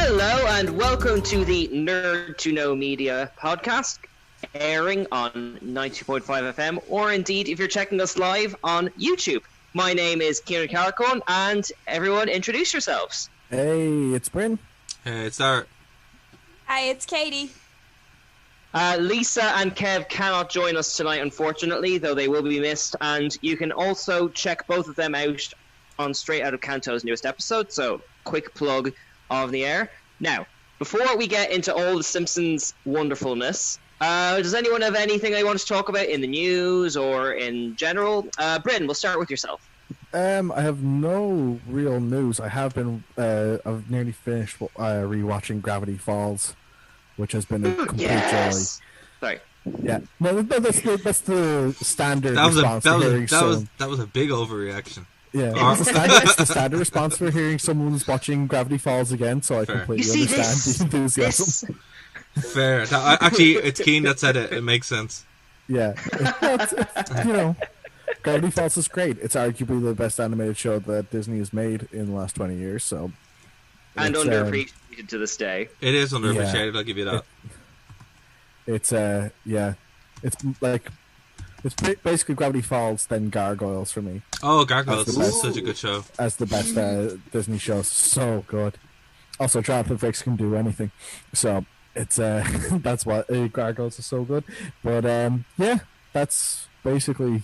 Hello and welcome to the Nerd to Know Media podcast, airing on 92.5 FM, or indeed if you're checking us live on YouTube. My name is Kieran Callicone, and everyone introduce yourselves. Hey, it's Bryn. Hey, it's Art. Hi, it's Katie. Lisa and Kev cannot join us tonight, unfortunately, though they will be missed, and you can also check both of them out on Straight Out of Kanto's newest episode, so quick plug of the air. Now, before we get into all the Simpsons wonderfulness, does anyone have anything they want to talk about in the news or in general? Bryn, we'll start with yourself. I have no real news. I've nearly finished rewatching Gravity Falls, which has been a complete joy. Sorry. Yeah, no, that's the standard response to hearing someone. That was a big overreaction. Yeah, it's the standard response for hearing someone who's watching Gravity Falls again, so I completely understand the enthusiasm. Fair. Actually, it's Keen that said it. It makes sense. Yeah. Gravity Falls is great. It's arguably the best animated show that Disney has made in the last 20 years, so... And underappreciated to this day. It is underappreciated, I'll give you that. It's like... It's basically Gravity Falls, then Gargoyles for me. Oh, Gargoyles is such a good show. As the best Disney show. So good. Also, Jonathan Frakes can do anything. So, it's that's what Gargoyles is so good. But, yeah, that's basically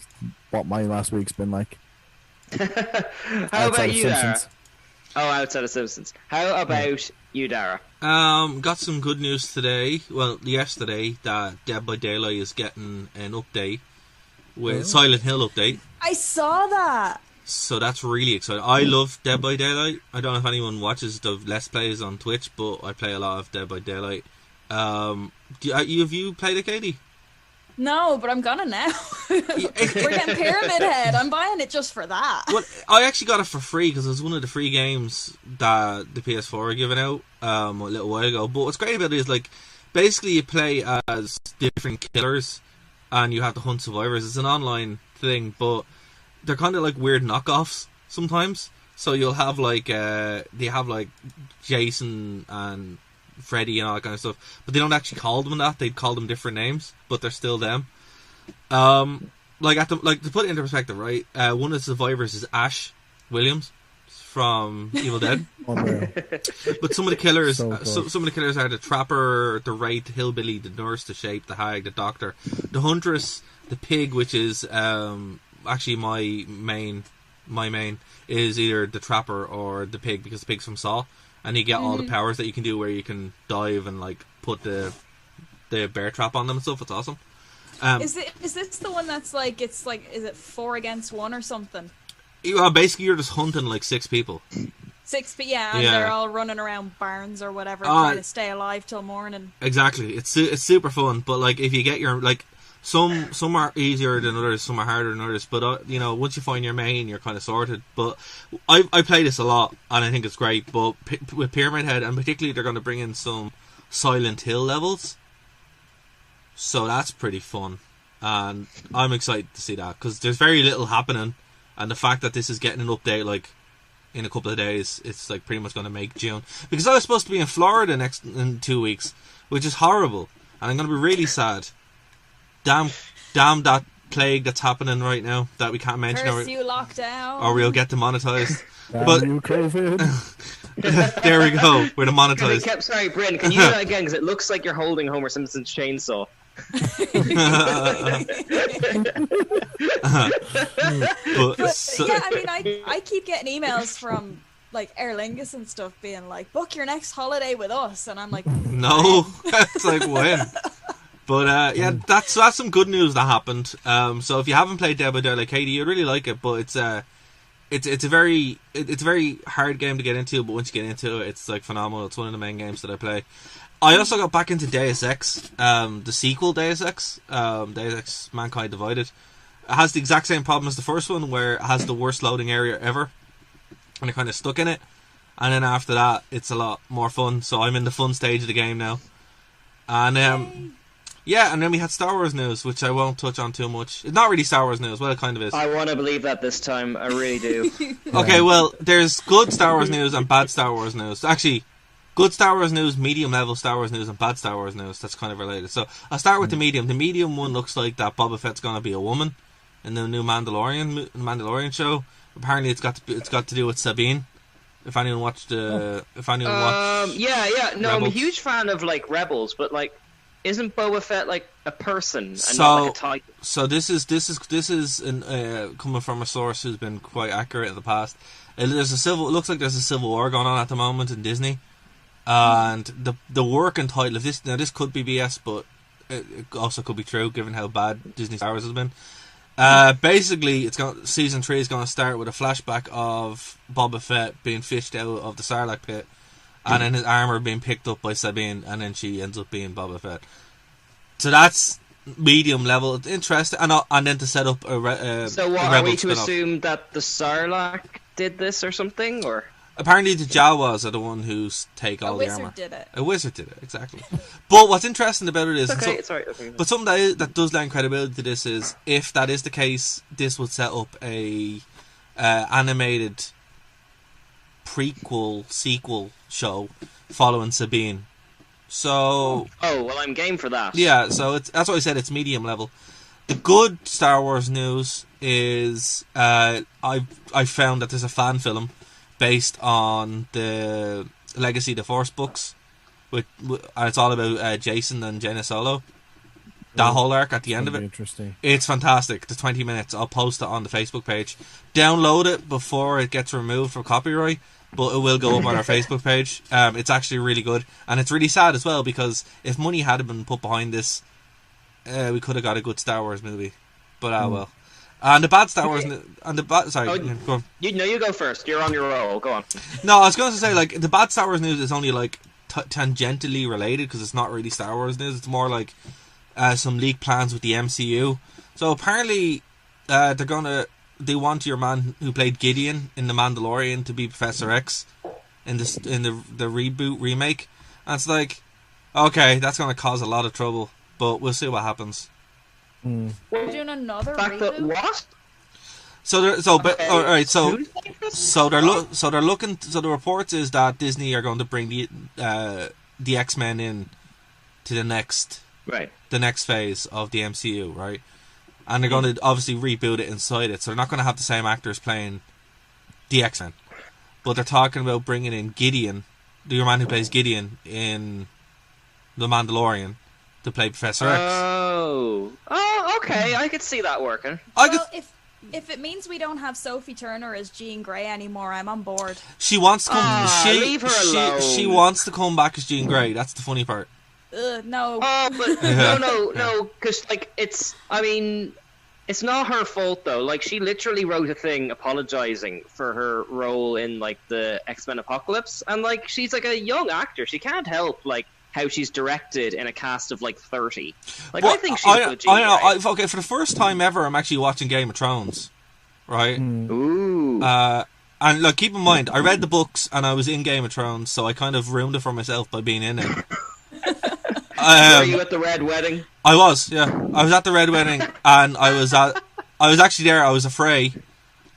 what my last week's been like. How about you, Dara? Oh, outside of Simpsons. How about you, Dara? Got some good news today. Well, yesterday, that Dead by Daylight is getting an update. With Silent Hill update. I saw that. So that's really exciting. I love Dead by Daylight. I don't know if anyone watches the Let's Plays on Twitch, but I play a lot of Dead by Daylight. Have you played it, Katie? No, but I'm gonna now. We're getting Pyramid Head. I'm buying it just for that. Well, I actually got it for free because it was one of the free games that the PS4 were giving out a little while ago. But what's great about it is, like, basically you play as different killers and you have to hunt survivors. It's an online thing, but they're kind of like weird knockoffs sometimes. So you'll have like they have like Jason and Freddy and all that kind of stuff, but they don't actually call them that. They call them different names, but they're still them. Like to put it into perspective, right? One of the survivors is Ash Williams from Evil Dead. But some of the killers, some of the killers are the Trapper, the Wraith, the Hillbilly, the Nurse, the Shape, the Hag, the Doctor, the Huntress, the Pig, which is actually my main is either the Trapper or the Pig, because the Pig's from Saw, and you get all the powers that you can do where you can dive and like put the bear trap on them and stuff. It's awesome. Is this the one that's like, it's like, is it 4 against 1 or something? Basically, you're just hunting like 6 people. 6 people, yeah, and they're all running around barns or whatever, trying to stay alive till morning. Exactly, it's super fun. But like, if you get your some are easier than others, some are harder than others. But once you find your main, you're kind of sorted. But I play this a lot, and I think it's great. But with Pyramid Head, and particularly, they're going to bring in some Silent Hill levels, so that's pretty fun, and I'm excited to see that because there's very little happening. And the fact that this is getting an update like in a couple of days, it's like pretty much going to make June. Because I was supposed to be in Florida in 2 weeks, which is horrible, and I'm going to be really sad. Damn that plague that's happening right now that we can't mention. Curse you, lockdown. Or we'll get demonetized. But you, COVID. There we go. We're demonetized. Sorry, Bryn, can you do that again? Because it looks like you're holding Homer Simpson's chainsaw. Yeah, I mean, I keep getting emails from like Aer Lingus and stuff being like, book your next holiday with us, and I'm like, no. It's like, when? But yeah, that's some good news that happened. So if you haven't played Dead by Daylight, Katie, you'd really like it, but it's a very hard game to get into, but once you get into it, it's like phenomenal. It's one of the main games that I play. I also got back into Deus Ex, the sequel Deus Ex Mankind Divided. It has the exact same problem as the first one, where it has the worst loading area ever, and you're kind of stuck in it. And then after that, it's a lot more fun. So I'm in the fun stage of the game now. And yeah, and then we had Star Wars news, which I won't touch on too much. It's not really Star Wars news, well, it kind of is. I want to believe that this time, I really do. Okay, well, there's good Star Wars news and bad Star Wars news. Actually, good Star Wars news, medium level Star Wars news, and bad Star Wars news. That's kind of related. So I'll start with the medium. The medium one looks like that Boba Fett's going to be a woman in the new Mandalorian show. Apparently, it's got to do with Sabine. If anyone watched, yeah. No, I'm a huge fan of like Rebels, but like, isn't Boba Fett like a person and not like a title? So this is coming from a source who's been quite accurate in the past. It looks like there's a civil war going on at the moment in Disney, and the working title of this, now this could be BS, but it also could be true given how bad Disney Star Wars has been. Basically, season 3 is going to start with a flashback of Boba Fett being fished out of the Sarlacc pit, and then his armor being picked up by Sabine, and then she ends up being Boba Fett. So that's medium level. It's interesting, and then to set up a so what are we to assume that the Sarlacc did this or something, or? Apparently the Jawas are the one who's take all the armor. A wizard did it, exactly. But what's interesting about it is... Okay. But something that does lend credibility to this is, if that is the case, this would set up a animated sequel show following Sabine. So... Oh, well, I'm game for that. Yeah, so that's why I said it's medium level. The good Star Wars news is I found that there's a fan film based on the Legacy of the Force books, and it's all about Jason and Jaina Solo. That whole arc at the end of it. Interesting. It's fantastic. The 20 minutes. I'll post it on the Facebook page. Download it before it gets removed for copyright, but it will go up on our Facebook page. It's actually really good, and it's really sad as well, because if money had been put behind this, we could have got a good Star Wars movie. But well. And the bad Star Wars... Sorry, go on. You go first. You're on your roll. Go on. No, I was going to say, like, the bad Star Wars news is only, like, tangentially related, because it's not really Star Wars news. It's more like some leaked plans with the MCU. So apparently, they want your man who played Gideon in The Mandalorian to be Professor X in the reboot remake. And it's like, okay, that's going to cause a lot of trouble, but we'll see what happens. We're doing another reboot? What? They're looking. So the reports is that Disney are going to bring the X-Men in to the next phase of the MCU, right? And they're going to obviously reboot it inside it. So they're not going to have the same actors playing the X-Men, but they're talking about bringing in Gideon, the man who plays Gideon in The Mandalorian, to play Professor X. Oh, okay. I could see that working. If it means we don't have Sophie Turner as Jean Grey anymore, I'm on board. She wants to come. Leave her alone. She wants to come back as Jean Grey. That's the funny part. No. But no, because like it's not her fault though. Like she literally wrote a thing apologizing for her role in like the X-Men Apocalypse, and like she's like a young actor. She can't help like how she's directed in a cast of like 30. Like I think she's good. Okay, for the first time ever, I'm actually watching Game of Thrones, right? Ooh. And like, keep in mind, I read the books and I was in Game of Thrones, so I kind of ruined it for myself by being in it. Were you at the Red Wedding? I was, yeah. I was at the Red Wedding, and I was actually there. I was afraid,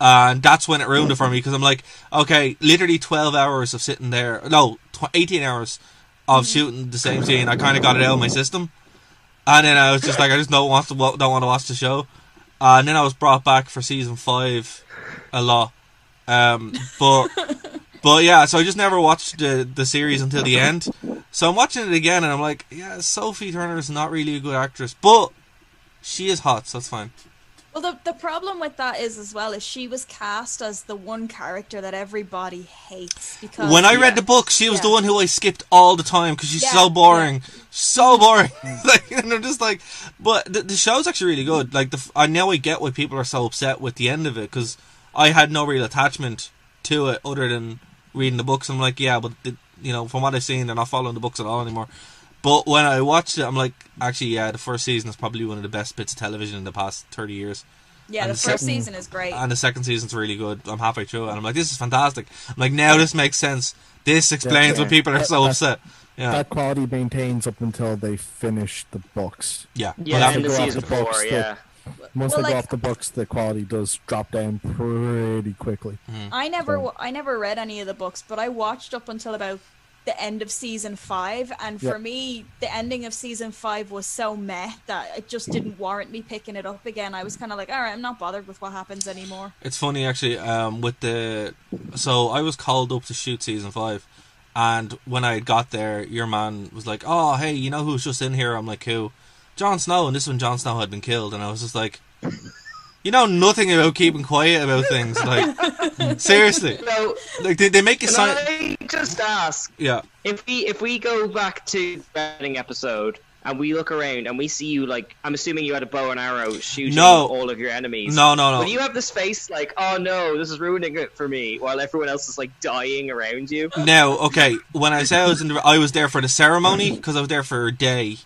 and that's when it ruined it for me, because I'm like, okay, literally 12 hours of sitting there. No, 18 hours of shooting the same scene. I kind of got it out of my system, and then I was just like, I just don't want to watch the show. And then I was brought back for season 5 a lot, but yeah, so I just never watched the series until the end. So I'm watching it again, and I'm like, yeah, Sophie Turner is not really a good actress, but she is hot, so that's fine. Well, the problem with that is she was cast as the one character that everybody hates. Because when I read the book, she was the one who I skipped all the time because she's so boring. Yeah. So boring. Like, and I'm just like, but the show's actually really good. Like, I now I get why people are so upset with the end of it, because I had no real attachment to it other than reading the books. I'm like, yeah, but from what I've seen, they're not following the books at all anymore. But when I watched it, I'm like, actually, yeah, the first season is probably one of the best bits of television in the past 30 years. Yeah, and the first season is great. And the second season's really good. I'm halfway through it, and I'm like, this is fantastic. I'm like, now this makes sense. This explains why people are so upset. Yeah. That quality maintains up until they finish the books. Yeah. Yeah, in the season 4, Once they go off the books, the quality does drop down pretty quickly. I never read any of the books, but I watched up until about the end of season 5, and for me the ending of season 5 was so meh that it just didn't warrant me picking it up again. I was kind of like, all right, I'm not bothered with what happens anymore. It's funny actually, so I was called up to shoot season 5, and when I got there, your man was like, oh hey, you know who's just in here? I'm like, who? Jon Snow. And this is when Jon Snow had been killed, and I was just like, you know nothing about keeping quiet about things. Like, seriously. So, like they make you can sign. I just ask? Yeah. If we go back to the wedding episode and we look around and we see you, like, I'm assuming you had a bow and arrow shooting all of your enemies. No. But you have this face like, oh no, this is ruining it for me, while everyone else is like dying around you. No, okay. When I say I was there for the ceremony because I was there for a day,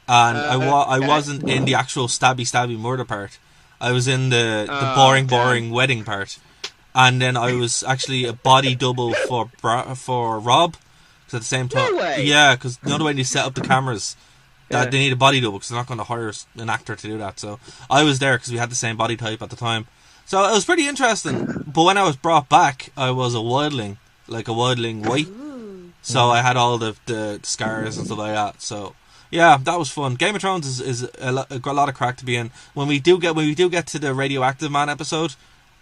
and I wasn't in the actual stabby murder part. I was in the boring wedding part, and then I was actually a body double for Rob. Because at the same time, no way. Yeah, because the other way they set up the cameras, that they need a body double because they're not going to hire an actor to do that. So I was there because we had the same body type at the time. So it was pretty interesting. But when I was brought back, I was a wildling, like a wildling white. So I had all the scars and stuff like that. So. Yeah, that was fun. Game of Thrones is a lot of crack to be in. When we do get to the Radioactive Man episode,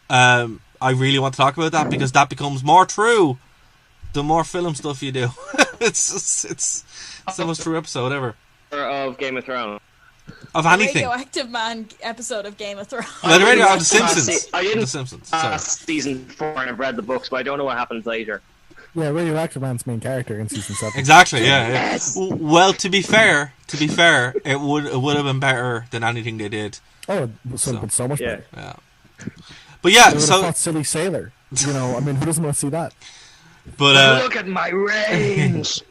I really want to talk about that because that becomes more true the more film stuff you do. it's the most true episode ever Of Game of Thrones. Of anything. Radioactive Man episode of Game of Thrones. No, the Radioactive Simpsons. I didn't The Simpsons. Sorry. season 4 and I've read the books, but I don't know what happens later. Yeah, Radioactive Man's main character in season 7. Exactly. Yeah. Yes. Well, to be fair, it would have been better than anything they did. Oh, it would have been so much better. Yeah. But yeah, They would so have fought Silly Sailor. You know, I mean, who doesn't want to see that? but Look at my range.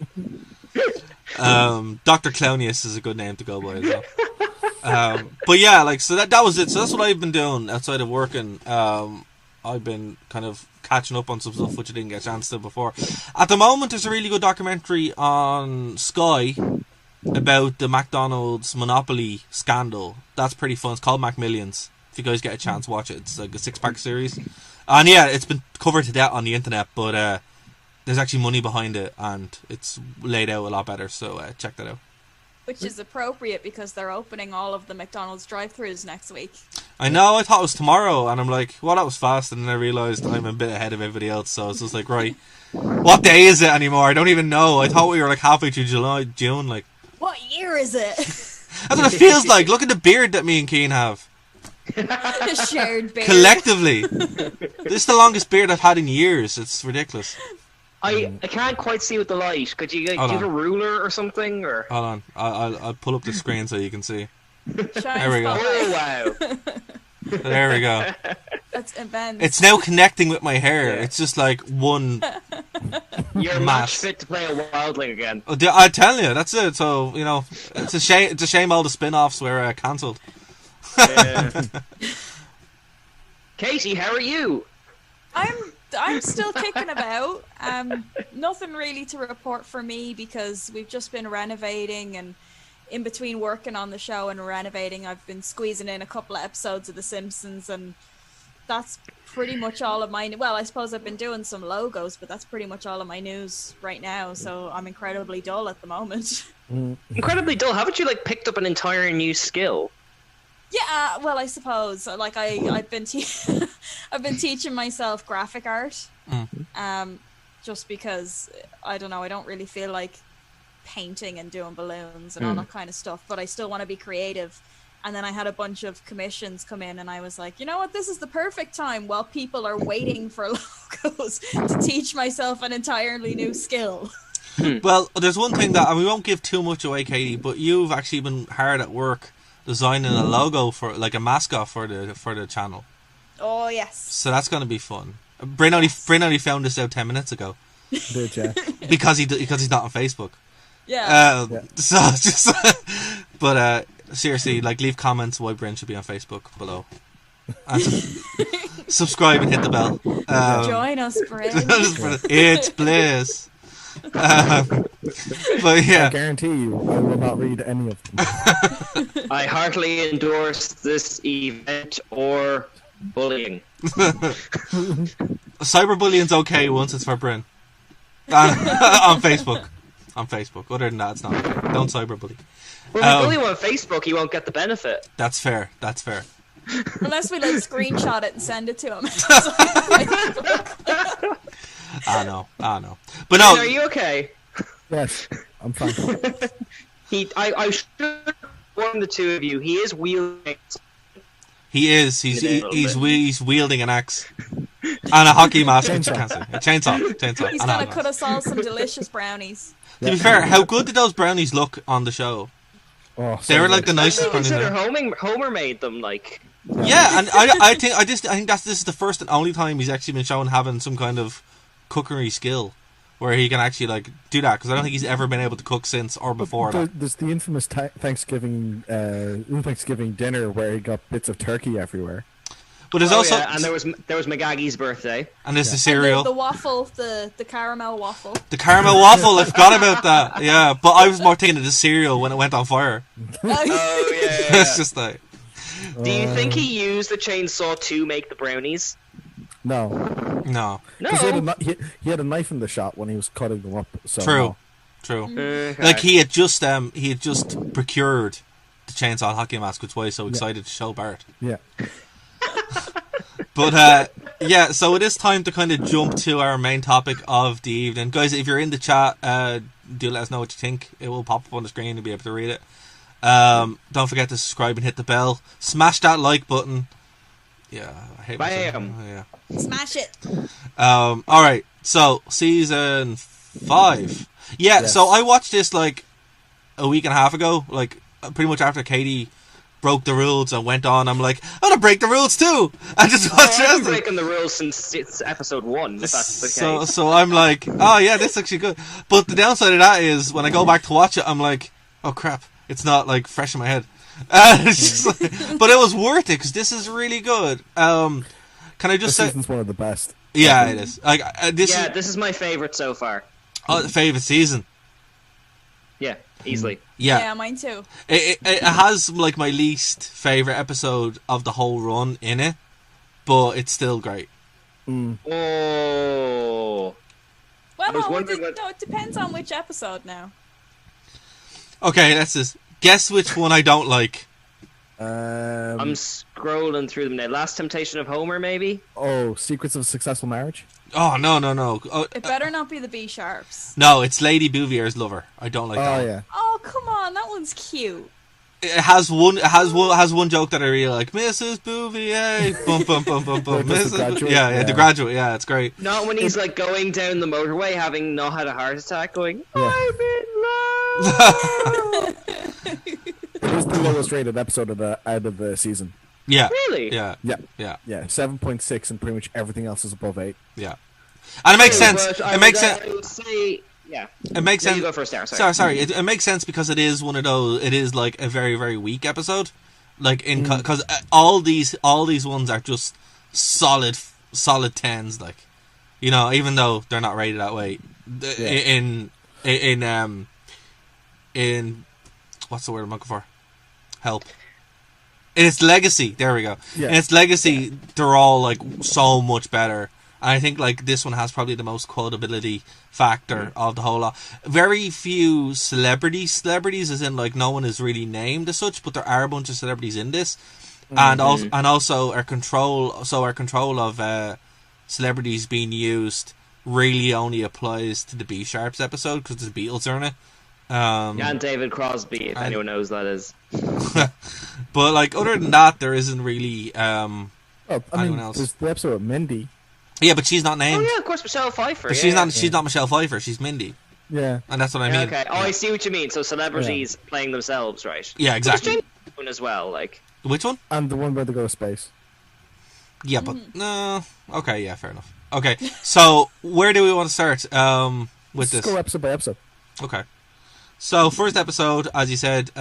Dr. Clownius is a good name to go by as well. But yeah, like, so that was it. So that's what I've been doing outside of working. I've been kind of catching up on some stuff which I didn't get a chance to before. At the moment, there's a really good documentary on Sky about the McDonald's monopoly scandal. That's pretty fun. It's called Macmillions. If you guys get a chance, watch it. It's like a 6-part series. And yeah, it's been covered to death on the internet, but there's actually money behind it, and it's laid out a lot better, so check that out. Which is appropriate because they're opening all of the McDonald's drive-thrus next week. I know, I thought it was tomorrow, and I'm like, well, that was fast, and then I realised I'm a bit ahead of everybody else, so it's just like, right, what day is it anymore? I don't even know. I thought we were like halfway through June, like. What year is it? That's what it feels like. Look at the beard that me and Keane have. The shared beard. Collectively. This is the longest beard I've had in years. It's ridiculous. I can't quite see with the light. Could you do you have a ruler or something? Or hold on, I'll pull up the screen so you can see. Shine There we go. oh wow! There we go. That's immense. It's now connecting with my hair. It's just like one. You're Mass. match fit to play a wildling again. I tell you, that's it. So you know, it's a shame. It's a shame all the spin-offs were cancelled. Katie, how are you? I'm still kicking about. Nothing really to report for me because we've just been renovating, and in between working on the show and renovating, I've been squeezing in a couple of episodes of The Simpsons, and that's pretty much all of my. Well, I suppose I've been doing some logos, but that's pretty much all of my news right now. So I'm incredibly dull at the moment. Incredibly dull. Haven't you like picked up an entire new skill? Yeah, well, I suppose like I've been I've been teaching myself graphic art, just because I don't know, I don't really feel like painting and doing balloons and all that kind of stuff, but I still want to be creative. And then I had a bunch of commissions come in, and I was like, you know what, this is the perfect time while people are waiting for logos to teach myself an entirely new skill. Well, there's one thing that, and we won't give too much away, Katie, but you've actually been hard at work designing a logo for, like, a mascot for the channel. Oh yes. So that's going to be fun. Bryn only found this out 10 minutes ago. Did ya? because he's not on Facebook. Yeah. So just, but seriously, like, leave comments why Bryn should be on Facebook below. And subscribe and hit the bell. Join us, Bryn. It's bliss. But yeah, I guarantee you, I will not read any of them. I heartily endorse this event or bullying. cyberbullying's okay once it's for Bryn. On Facebook. On Facebook. Other than that, it's not. Don't cyberbully. Well, if you bully him on Facebook, he won't get the benefit. That's fair. That's fair. Unless we like screenshot it and send it to him. I know. But no. Are you okay? Yes, I'm fine. I should warn the two of you. He is wielding. He is. He's wielding an axe and a hockey mask. A chainsaw. He's gonna cut us all some delicious brownies. To be fair, how good did those brownies look on the show? Oh, They were like the nicest I brownies. consider Homer made them like. Yeah, and I think this is the first and only time he's actually been shown having some kind of cookery skill, where he can actually like do that, because I don't think he's ever been able to cook since or before that. There's the infamous Thanksgiving dinner where he got bits of turkey everywhere. But there's also and there was McGaggy's birthday, and there's the cereal, and the waffle, the caramel waffle. The caramel waffle, I forgot about that. Yeah, but I was more thinking of the cereal when it went on fire. Oh yeah. It's just like. Do you think he used the chainsaw to make the brownies? No. No. He had a knife in the shot when he was cutting them up. So True. Okay. Like he had just procured the chainsaw hockey mask, which is why he's so excited to show Bart. Yeah. But yeah, so it is time to kind of jump to our main topic of the evening, guys. If you're in the chat, do let us know what you think. It will pop up on the screen. You'll be able to read it. Don't forget to subscribe and hit the bell. Smash that like button. Yeah, I hate myself. Yeah. Smash it. Alright, so season 5. Yeah, Yes. So I watched this like a week and a half ago, like pretty much after Katie broke the rules and went on. I'm like, I'm gonna break the rules too. I just watched I've it. been breaking the rules since it's episode 1. If that's the case. So I'm like, oh yeah, this is actually good. But the downside of that is when I go back to watch it, I'm like, oh crap, it's not like fresh in my head. It's just like, but it was worth it because this is really good. Can I just say, season's one of the best. Yeah, it is. Like this is my favorite so far. Favorite season. Yeah, easily. Yeah, mine too. It has like my least favorite episode of the whole run in it, but it's still great. Oh. Well, it depends on which episode now. Okay, let's just guess which one I don't like. I'm scrolling through them now. Last Temptation of Homer, maybe? Oh, Secrets of a Successful Marriage? Oh, no. Oh, it better not be the B-sharps. No, it's Lady Bouvier's Lover. I don't like that one. Yeah. Oh, come on, that one's cute. It has one joke that I really like. Mrs. Bouvier, bum bum bum bum bum. The Graduate. Yeah, it's great. Not when he's like going down the motorway, having not had a heart attack, going, I'm in love. It was the lowest rated episode out of the season. Yeah. Really? Yeah. 7.6, and pretty much everything else is above 8. Yeah. And it makes sense. It makes sense. I would say, yeah. It makes sense. You go first, Sarah. Sorry. It makes sense because it is one of those. It is like a very, very weak episode. Like because all these ones are just solid 10s. Like, you know, even though they're not rated that way. In what's the word I'm looking for? Help. In its legacy, there we go. Yeah. In its legacy, they're all like so much better. And I think like this one has probably the most quotability factor of the whole lot. Very few celebrities as in like no one is really named as such, but there are a bunch of celebrities in this. And also our control of celebrities being used really only applies to the B Sharps episode because the Beatles are in it. And David Crosby, if anyone knows that is. But like other than that, there isn't really anyone else. There's the episode of Mindy. Yeah, but she's not named. Oh yeah, of course, Michelle Pfeiffer. But she's not Michelle Pfeiffer. She's Mindy. Yeah, and that's what I mean. Okay. Oh, I see what you mean. So celebrities playing themselves, right? Yeah, exactly. One as well, like. Which one? And the one where they go to space. Yeah, but no. Okay, yeah, fair enough. Okay, so where do we want to start with this? Let's go episode by episode. Okay. So first episode, as you said,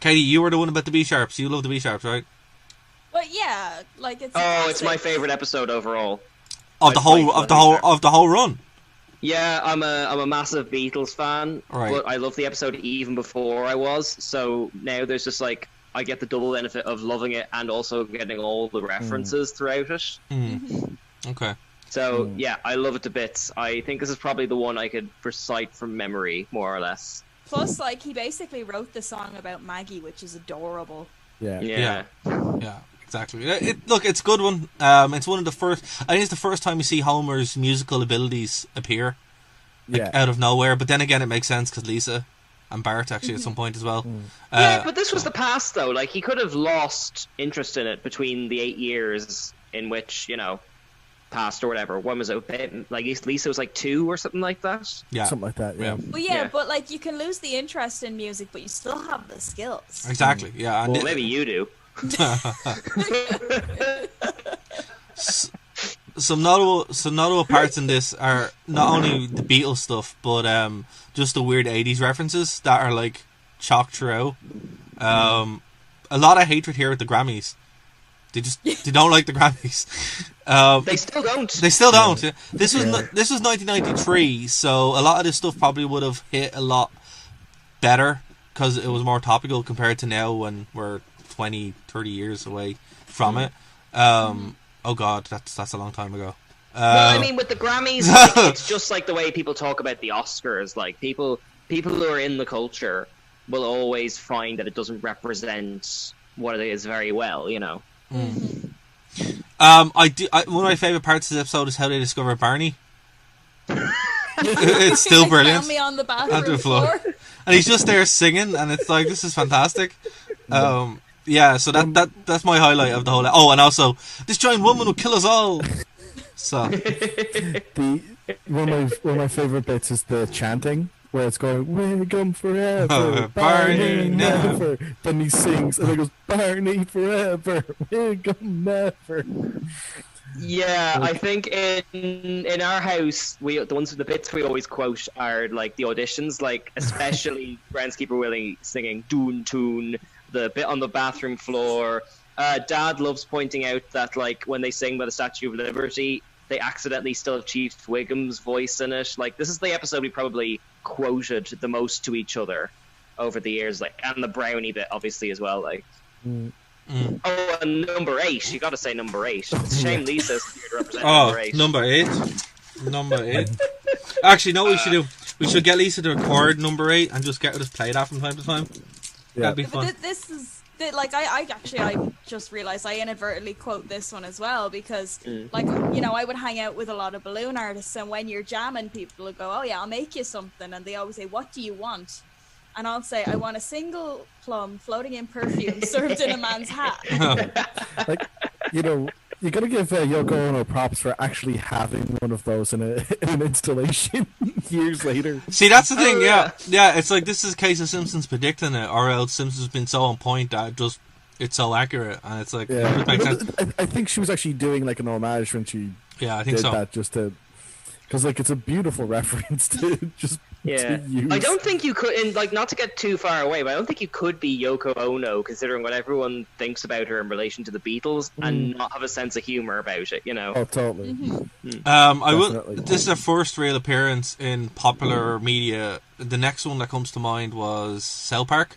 Katie, you were the one about the B Sharps. You love the B Sharps, right? But yeah, like it's. It's my favorite episode overall. Of the whole run. Yeah, I'm a massive Beatles fan, right. But I love the episode even before I was. So now there's just like I get the double benefit of loving it and also getting all the references throughout it. Okay. So yeah, I love it to bits. I think this is probably the one I could recite from memory, more or less. Plus, like, he basically wrote the song about Maggie, which is adorable. Yeah. Exactly. Look, it's a good one. It's one of the first. I think it's the first time you see Homer's musical abilities appear, out of nowhere. But then again, it makes sense because Lisa and Bart actually at some point as well. Yeah, but this was the past though. Like, he could have lost interest in it between the 8 years in which, passed or whatever. When was it? Like, Lisa was like 2 or something like that. Yeah, something like that. Yeah. Well, but like, you can lose the interest in music, but you still have the skills. Exactly. Yeah. Well, maybe you do. Some notable parts in this are not only the Beatles stuff, but just the weird 80s references that are like chocked throughout. A lot of hatred here at the Grammys. They don't like the Grammys. They still don't. They still don't. Yeah. This was 1993, so a lot of this stuff probably would have hit a lot better because it was more topical compared to now when we're 20, 30 years away from it. Oh god, that's a long time ago. Well, I mean, with the Grammys, like, it's just like the way people talk about the Oscars. Like, people who are in the culture will always find that it doesn't represent what it is very well, one of my favorite parts of this episode is how they discover Barney. It's still brilliant. Found me on the bathroom floor. And he's just there singing, and it's like, this is fantastic. Yeah, so that's my highlight of the whole. Oh, and also, this giant woman will kill us all. So, one of my favorite bits is the chanting, where it's going, "Wiggum forever, Barney never." Then he sings, and it goes, "Barney forever, Wiggum never." Yeah, I think in our house, the bits we always quote are like the auditions, like especially Groundskeeper Willie singing "Doon Toon." The bit on the bathroom floor. Dad loves pointing out that, like, when they sing by the Statue of Liberty, they accidentally still have Chief Wiggum's voice in it. Like, this is the episode we probably quoted the most to each other over the years, like, and the brownie bit obviously as well. Like, oh, and number 8. You got to say number 8. It's a shame Lisa's here to represent number 8. Number 8. Actually, no, we should do. We should get Lisa to record number 8 and just get her to play that from time to time. That'd be fun. This is like, I just realized I inadvertently quote this one as well, because like, I would hang out with a lot of balloon artists, and when you're jamming, people will go, "Oh yeah, I'll make you something," and they always say, "What do you want?" And I'll say, "I want a single plum floating in perfume served in a man's hat." Like, you gotta give Yoko Ono props for actually having one of those in an installation years later. See, that's the thing, yeah. It's like, this is a case of Simpsons predicting it, or else Simpsons has been so on point that it's so accurate, and it's like, it makes sense. I think she was actually doing like an homage when she I think did so. That just to, because like it's a beautiful reference to just. Yeah, I don't think you could, and like, not to get too far away, but I don't think you could be Yoko Ono, considering what everyone thinks about her in relation to the Beatles, and not have a sense of humor about it. Oh, totally. I will. This is her first real appearance in popular media. The next one that comes to mind was South Park,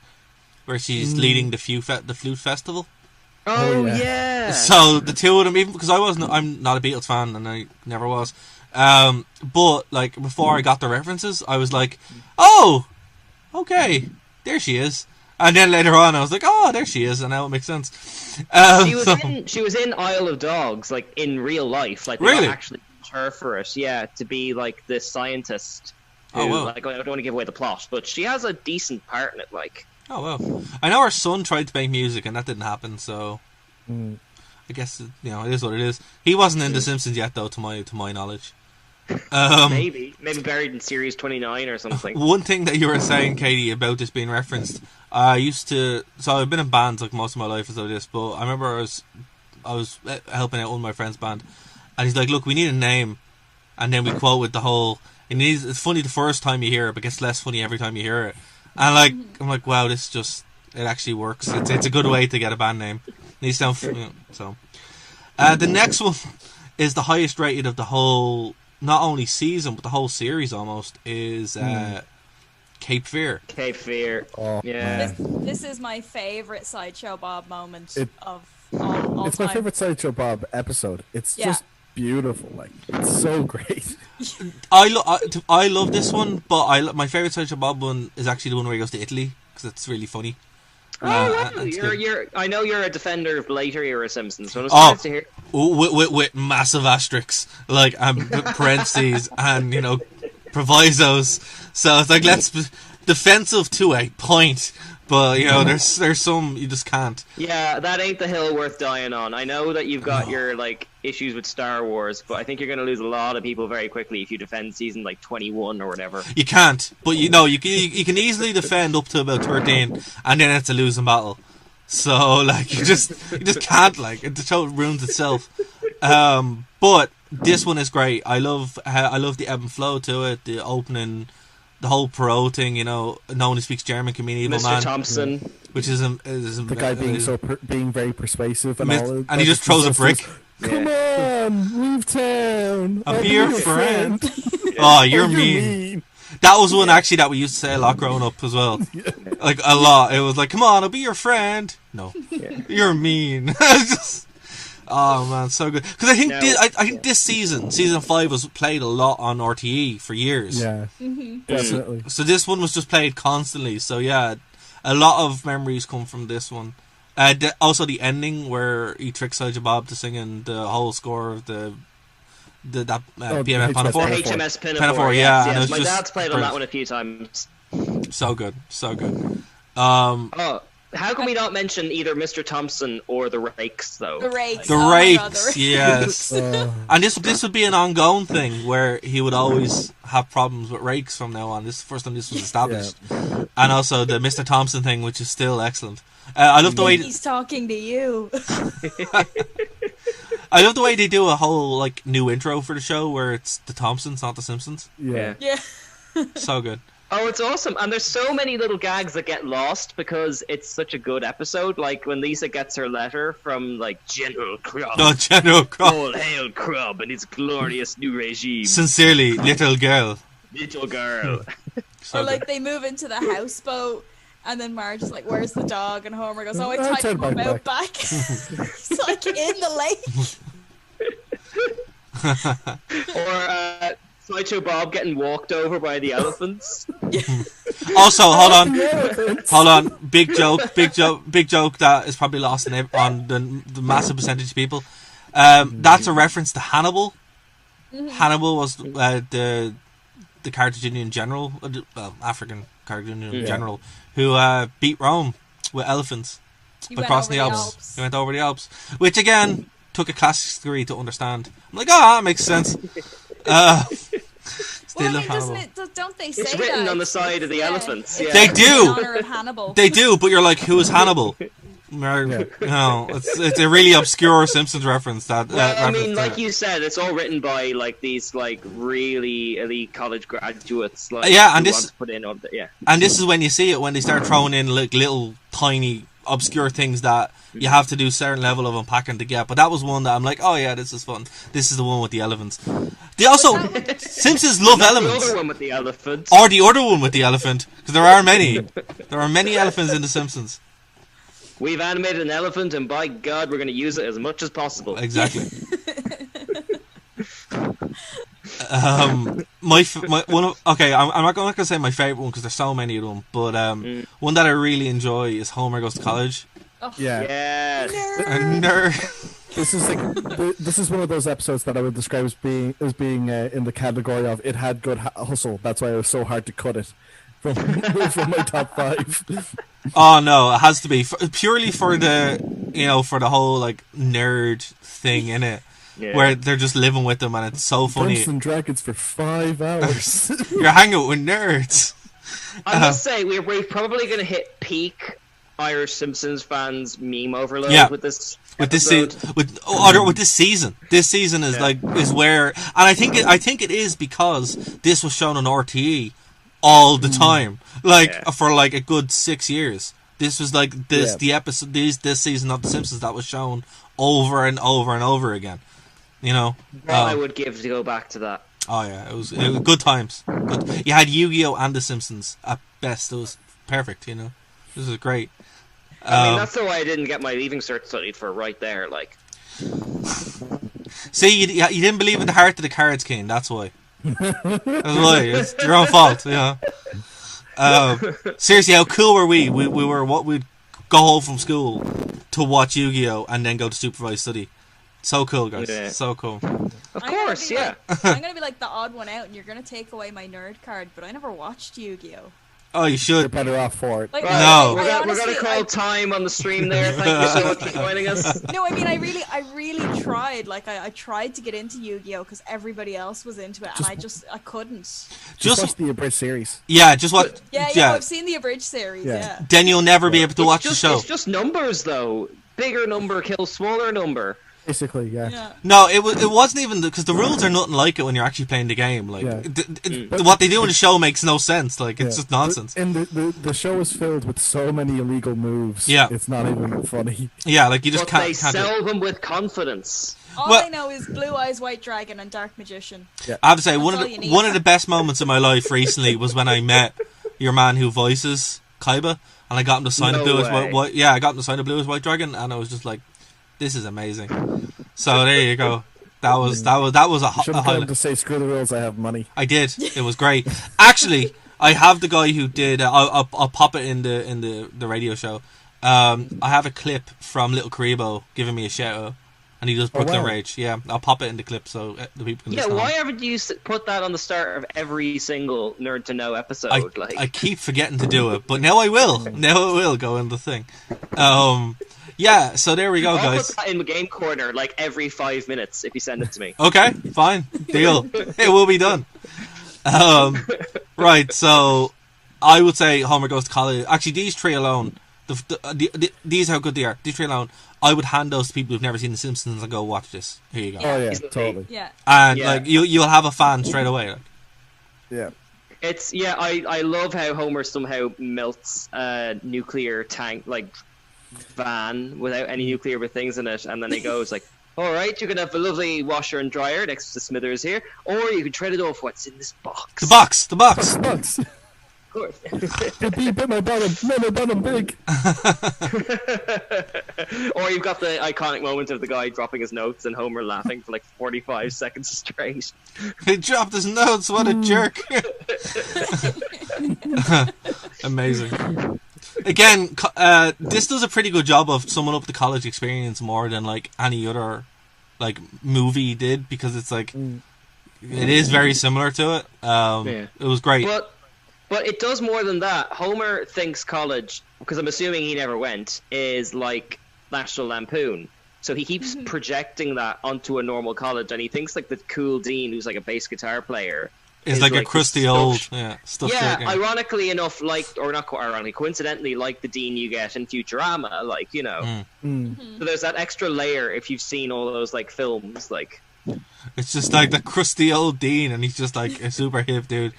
where she's leading the flute festival. Oh yeah. So the two of them, even because I'm not a Beatles fan, and I never was. But like, before I got the references, I was like, "Oh, okay, there she is." And then later on, I was like, "Oh, there she is," and now it makes sense. She was in Isle of Dogs, like in real life, like they really actually used her for it, to be like this scientist. Who, like, I don't want to give away the plot, but she has a decent part in it. Like, oh well, I know her son tried to make music, and that didn't happen. So I guess it is what it is. He wasn't in The Simpsons yet, though, to my knowledge. Maybe buried in Series 29 or something. One thing that you were saying, Katie, about this being referenced, so I've been in bands like most of my life as this, but I remember I was helping out one of my friend's band, and he's like, "Look, we need a name," and then we quote with the whole, it's funny the first time you hear it, but it gets less funny every time you hear it. And like, I'm like, wow, it actually works. It's a good way to get a band name. Needs to sound, so. The next one is the highest rated of the whole, not only season, but the whole series almost, is Cape Fear. Cape Fear. Oh, yeah. This is my favourite Sideshow Bob moment of all It's time. my favourite Sideshow Bob episode. It's just beautiful. Like, it's so great. I love this one, but my favorite SpongeBob Bob one is actually the one where he goes to Italy because it's really funny. I know you're a defender of later era Simpsons, so I'm surprised to hear. With massive asterisks, like parentheses and provisos. So it's like defensive to a point, but there's some you just can't. Yeah, that ain't the hill worth dying on. I know that you've got your issues with Star Wars, but I think you're going to lose a lot of people very quickly if you defend season 21 or whatever. You can't, but you can easily defend up to about 13, and then it's a losing battle. So you just can't the show ruins itself. But this one is great. I love the ebb and flow to it, the opening. The whole Perot thing, no one who speaks German can mean evil Mr. man. Thompson, which is the guy being very persuasive and all, and he just throws a brick. Come on, leave town. I'll be your friend. Oh, you're mean. That was one actually that we used to say a lot growing up as well. Like a lot. It was like, come on, I'll be your friend. No, you're mean. Oh man, so good. Because I think this season 5 was played a lot on RTE for years. Yeah, definitely. So this one was just played constantly. So yeah, a lot of memories come from this one. Also the ending where he tricks Elijah Bob to singing the whole score of the PMF Pinafore. HMS Pinafore, yeah. Yes, and my dad's played on that one a few times. So good. How can we not mention either Mr. Thompson or the Rakes, though? The Rakes. The Rakes, yes. And this would be an ongoing thing where he would always have problems with Rakes from now on. This is the first time this was established. Yeah. And also the Mr. Thompson thing, which is still excellent. I love the way he's talking to you. I love the way they do a whole new intro for the show where it's the Thompsons, not the Simpsons. Yeah. So good. Oh, it's awesome. And there's so many little gags that get lost because it's such a good episode. Like when Lisa gets her letter from General Crumb. Oh, General Crumb. All hail Crumb and his glorious new regime. Sincerely, little girl. Little girl. Or they move into the houseboat and then Marge is like, where's the dog? And Homer goes, I tied him out back. He's in the lake. Or Sideshow Bob getting walked over by the elephants. Also, hold on. Big joke that is probably lost on the massive percentage of people. That's a reference to Hannibal. Mm-hmm. Hannibal was the Carthaginian general, African Carthaginian general, who beat Rome with elephants across the Alps. He went over the Alps, which again took a classics degree to understand. I'm like, that makes sense. Don't they say it's written on the side of the elephants? Yeah. They do. In honor of Hannibal. They do, but you're like, who is Hannibble? No, it's a really obscure Simpsons reference. I mean, like you said, it's all written by these really elite college graduates. And this put in on and this is when you see it when they start throwing in little tiny obscure things that you have to do a certain level of unpacking to get. But that was one that I'm like, oh yeah, this is fun. This is the one with the elephants. They also Simpsons love elements. The other one with the elephant, or the other one with the elephant, because there are many. There are many elephants in the Simpsons. We've animated an elephant, and by God, we're going to use it as much as possible. Exactly. I'm not going to say my favorite one because there's so many of them, but one that I really enjoy is Homer Goes to College. Oh. Yeah. Yes. Nerd. This is one of those episodes that I would describe as being in the category of it had good hustle. That's why it was so hard to cut it from my top 5. Oh no, it has to be purely for the for the whole nerd thing in it. Yeah. Where they're just living with them and it's so funny. Dungeons and Dragons for 5 hours. You're hanging out with nerds. I must say, we're probably going to hit peak Irish Simpsons fans meme overload with this. With this season. This season is is where, and I think it is because this was shown on RTE all the time, for a good 6 years. This was the episode, this season of The Simpsons that was shown over and over and over again. I would give to go back to that. Oh yeah, it was good times. Good. You had Yu-Gi-Oh and The Simpsons at best. It was perfect. This was great. I mean, that's the way I didn't get my leaving cert studied for right there. See, you didn't believe in the heart of the cards, King. That's why. That's why. It's your own fault. Yeah. Seriously, how cool were we? We were what we'd go home from school to watch Yu-Gi-Oh and then go to supervised study. So cool, guys. Yeah. So cool. Of course, yeah. I'm gonna be like the odd one out, and you're gonna take away my nerd card. But I never watched Yu-Gi-Oh. Oh, you should. You're better off for it. Like, no, we're gonna call time on the stream there. Thank you so much for joining us. No, I mean, I really tried. Like, I tried to get into Yu-Gi-Oh because everybody else was into it, and I couldn't. Just watch the abridged series. Yeah, just what? Yeah. I've seen the abridged series. Yeah. Then you'll never be able to watch the show. It's just numbers, though. Bigger number kills smaller number. Basically, yeah. No, it wasn't even because the rules are nothing like it when you're actually playing the game. Like what they do in the show makes no sense. Like it's just nonsense. And the show is filled with so many illegal moves. Yeah, it's not even funny. Yeah, like you just but can't. They sell them with confidence. All I know is Blue Eyes White Dragon and Dark Magician. Yeah. I have to say one of the best moments of my life recently was when I met your man who voices Kaiba, and I got him to sign a Blue Eyes White. Yeah, I got him to sign a Blue Eyes White Dragon, and I was just like, this is amazing. So there you go. That was a highlight. To say screw the rules. I have money. I did. It was great. Actually, I have the guy who did. I'll pop it in the radio show. I have a clip from Little Karibo giving me a shout out, and he does Brooklyn Rage. Yeah, I'll pop it in the clip so the people can listen. Yeah, why haven't you put that on the start of every single Nerd to Know episode? I keep forgetting to do it, but now I will. Now it will go in the thing. Yeah, so there we go, guys. I'll put that in the game corner like every 5 minutes if you send it to me. Okay, fine, deal. It will be done. Right, so I would say Homer Goes to College. Actually, these three alone, these how good they are. These three alone, I would hand those to people who've never seen The Simpsons and go watch this. Here you go. Oh yeah, totally. Yeah. And like you'll have a fan straight away. Like. Yeah. It's I love how Homer somehow melts a nuclear tank van without any nuclear things in it, and then he goes like, all right, you can have a lovely washer and dryer next to Smithers here, or you can trade it off what's in this box. The box. Of course. Bit my bottom, made my bottom big. Or you've got the iconic moment of the guy dropping his notes and Homer laughing for like 45 seconds straight. He dropped his notes, what a jerk. Amazing. Again, this does a pretty good job of summing up the college experience more than like any other like movie did, because it's like it is very similar to it. It was great. But it does more than that. Homer thinks college, because I'm assuming he never went, is like National Lampoon. So he keeps projecting that onto a normal college, and he thinks like the cool dean who's like a bass guitar player is like a crusty old stuff. Yeah, ironically enough, coincidentally, like the dean you get in Futurama, like, you know. So there's that extra layer if you've seen all those like films, like. It's just like the crusty old dean, and he's just like a super hip dude.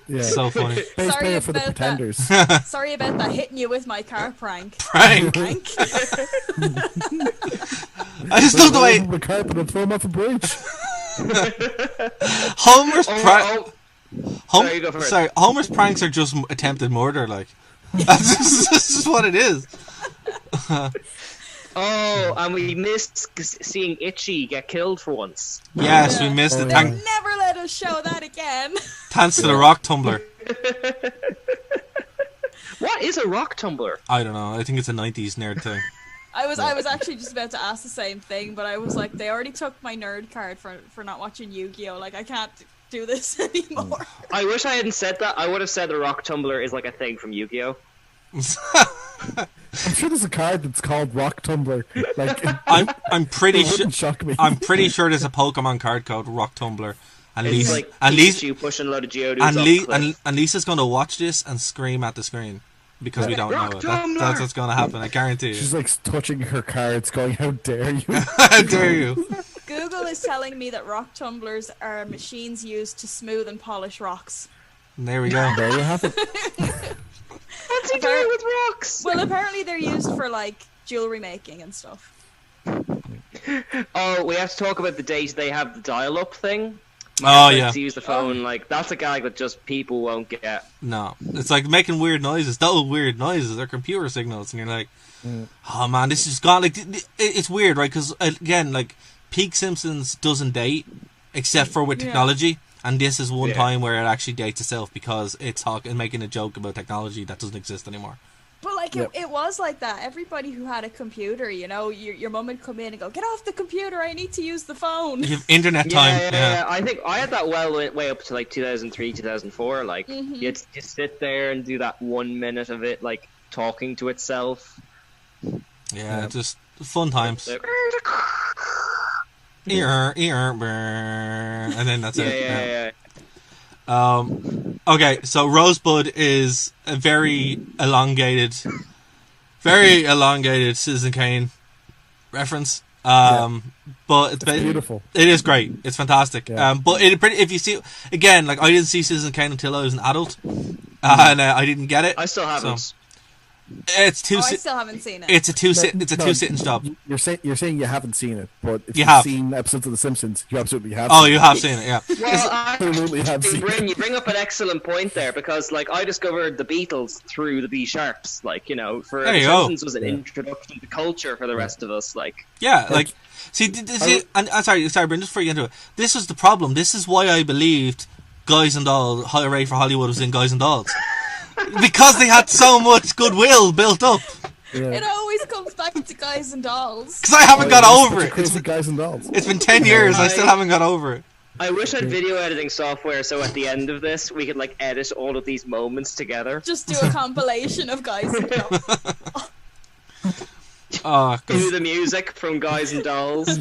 Yeah, so funny. Bass player for the Pretenders. Sorry about that, hitting you with my car prank. I just love the way the carpet and throw him off a bridge. Homer's pranks are just attempted murder. Like that's just what it is. And we missed seeing Itchy get killed for once. Yes, we missed it. They'll never let us show that again. Thanks to the rock tumbler. What is a rock tumbler? I don't know. I think it's a 90s nerd thing. I was actually just about to ask the same thing, but I was like, they already took my nerd card for not watching Yu-Gi-Oh! Like, I can't do this anymore. I wish I hadn't said that. I would have said the rock tumbler is like a thing from Yu-Gi-Oh! I'm sure there's a card that's called Rock Tumbler. Like, I'm pretty sure. Shock me. I'm pretty sure there's a Pokemon card called Rock Tumbler. And it's like Pikachu pushing a load of Geodudes and Lisa's going to watch this and scream at the screen because we don't know it. That's what's going to happen. I guarantee you. She's like touching her cards, going, "How dare you? How dare you?" Google is telling me that rock tumblers are machines used to smooth and polish rocks. And there we go. There you have it. What's he doing with rocks? Well, apparently they're used for like jewelry making and stuff. Oh, we have to talk about the days they have the dial-up thing. To use the phone, like that's a gag that just people won't get. No, it's like making weird noises. Those weird noises are computer signals, and you're like, oh man, this is gone. Like it's weird, right? Because again, like peak Simpsons doesn't date, except for with technology. And this is one time where it actually dates itself because it's making a joke about technology that doesn't exist anymore. But like it was like that. Everybody who had a computer, you know, your mum would come in and go, "Get off the computer! I need to use the phone." You have internet time. Yeah. I think I had that way up to like 2003, 2004. Like you just sit there and do that 1 minute of it, like talking to itself. Yeah, just fun times. And then that's it. Yeah. Okay, so Rosebud is a very elongated Citizen Kane reference. But it's beautiful. It is great. It's fantastic. Yeah. But if you see again, like I didn't see Citizen Kane until I was an adult, and I didn't get it. I still haven't. So. It's two. I still haven't seen it. It's a two sitting job. You're saying you haven't seen it, but if you've seen episodes of The Simpsons, you absolutely have. Oh, you have seen it, yeah. Well, absolutely have seen it. You bring up an excellent point there because, like, I discovered the Beatles through the B Sharps. Like, you know, for The Simpsons was an introduction to culture for the rest of us. Like, like, see, and sorry, Bryn, just before you get into it, this was the problem. This is why I believed Guys and Dolls, Hooray for Hollywood was in Guys and Dolls. Because they had so much goodwill built up. Yeah. It always comes back to Guys and Dolls. Because I haven't got over it. It's Guys and Dolls. It's been 10 years. I still haven't got over it. I wish I had video editing software so at the end of this we could like edit all of these moments together. Just do a compilation of Guys and Dolls. Do the music from Guys and Dolls.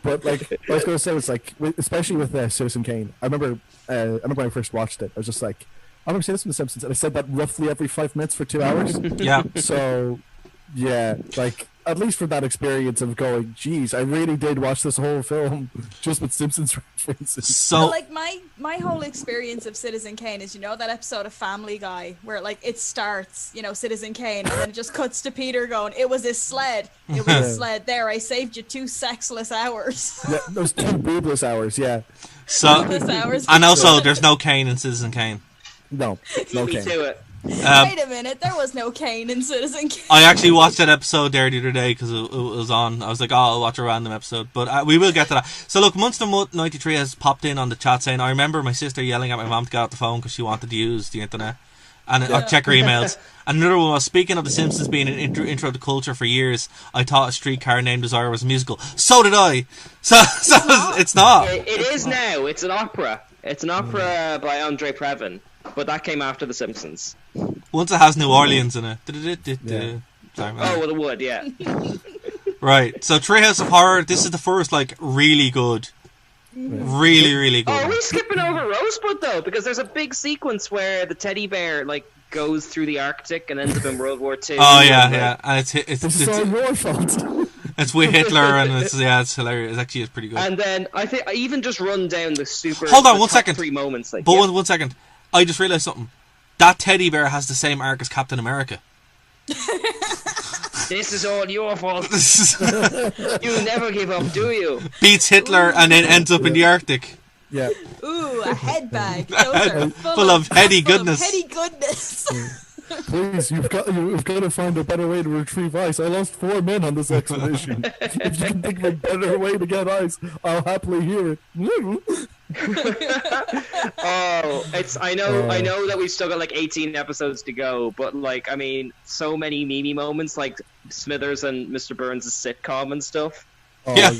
But like I was going to say, it's like especially with Citizen Kane. I remember when I first watched it. I was just like, I've never seen this from The Simpsons, and I said that roughly every 5 minutes for 2 hours. Yeah. So, yeah, like at least from that experience of going, geez, I really did watch this whole film just with Simpsons references. So, like my whole experience of Citizen Kane is, you know, that episode of Family Guy where like it starts, you know, Citizen Kane, and then it just cuts to Peter going, "It was his sled. It was his sled. There, I saved you 2 sexless hours." Yeah, those 2 boobless hours. Yeah. So, hours and also, there's no Kane in Citizen Kane. No Kane. To it. Wait a minute, there was no Kane in Citizen Kane. I actually watched that episode there the other day because it was on. I was like, I'll watch a random episode. But we will get to that. So look, Monster Mutt 93 has popped in on the chat saying, I remember my sister yelling at my mom to get out the phone because she wanted to use the internet and check her emails. And another one was, speaking of The Simpsons being an intro to culture for years, I thought A Streetcar Named Desire was a musical. So did I. So it's not. It is now. It's an opera. It's an opera by Andre Previn. But that came after The Simpsons. Once it has New Orleans in it. Yeah. Sorry, well, it would, yeah. Right, so Treehouse of Horror, this is the first, like, really good. Really, really good. Oh, are we skipping over Rosebud, though? Because there's a big sequence where the teddy bear, like, goes through the Arctic and ends up in World War II. Oh, yeah. And it's all your fault. It's with Hitler, and it's hilarious. It's pretty good. And then, I think, I even just run down the super... Hold on, 1 second. 3 moments. Like, but 1 second. I just realised something. That teddy bear has the same arc as Captain America. This is all your fault. You never give up, do you? Beats Hitler and then ends up in the Arctic. Yeah. Ooh, a head bag. Those are full of heady goodness. Heady goodness. Please, you've got to find a better way to retrieve ice. I lost 4 men on this expedition. If you can think of a better way to get ice, I'll happily hear it. I know that we've still got like 18 episodes to go, but like, I mean, so many meme moments like Smithers and Mr. Burns' sitcom and stuff. Oh, yeah.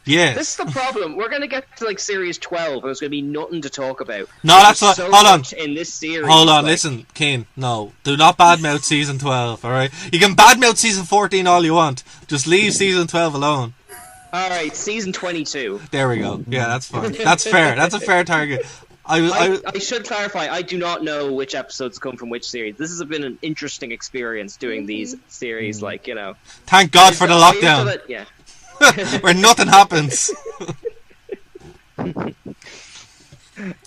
Yeah. This is the problem. We're gonna get to like series 12, and there's gonna be nothing to talk about. No, that's not. So hold on. In this series, hold on. Listen, Kane. No, do not badmouth season 12. All right, you can badmouth season 14 all you want. Just leave season 12 alone. All right, season 22. There we go. Yeah, that's fine. That's fair. That's a fair target. I should clarify, I do not know which episodes come from which series. This has been an interesting experience doing these series, like, you know. Thank God for the lockdown. Yeah. Where nothing happens.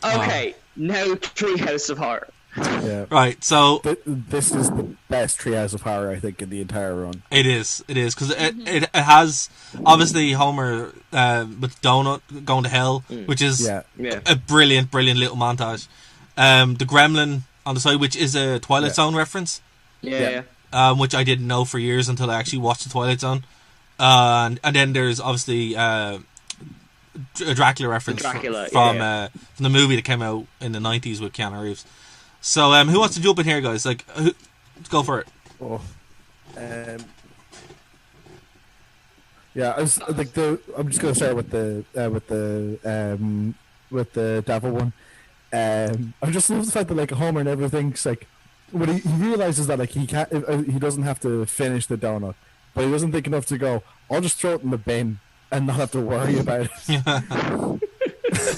Okay, now Treehouse of Horror. Yeah. Right, so this is the best Treehouse of Horror, I think, in the entire run. It is, because it has obviously Homer with Donut going to hell, which is a brilliant little montage. The Gremlin on the side, which is a Twilight Zone reference. Yeah. Which I didn't know for years until I actually watched the Twilight Zone. and then there's obviously a Dracula reference from the movie that came out in the 90s with Keanu Reeves. So who wants to jump in here, guys? Let's go for it. Yeah, I'm just gonna start with the devil one. I just love the fact that like Homer and everything's like when he realizes that like he can't, he doesn't have to finish the donut, but he doesn't think enough to go, I'll just throw it in the bin and not have to worry about it.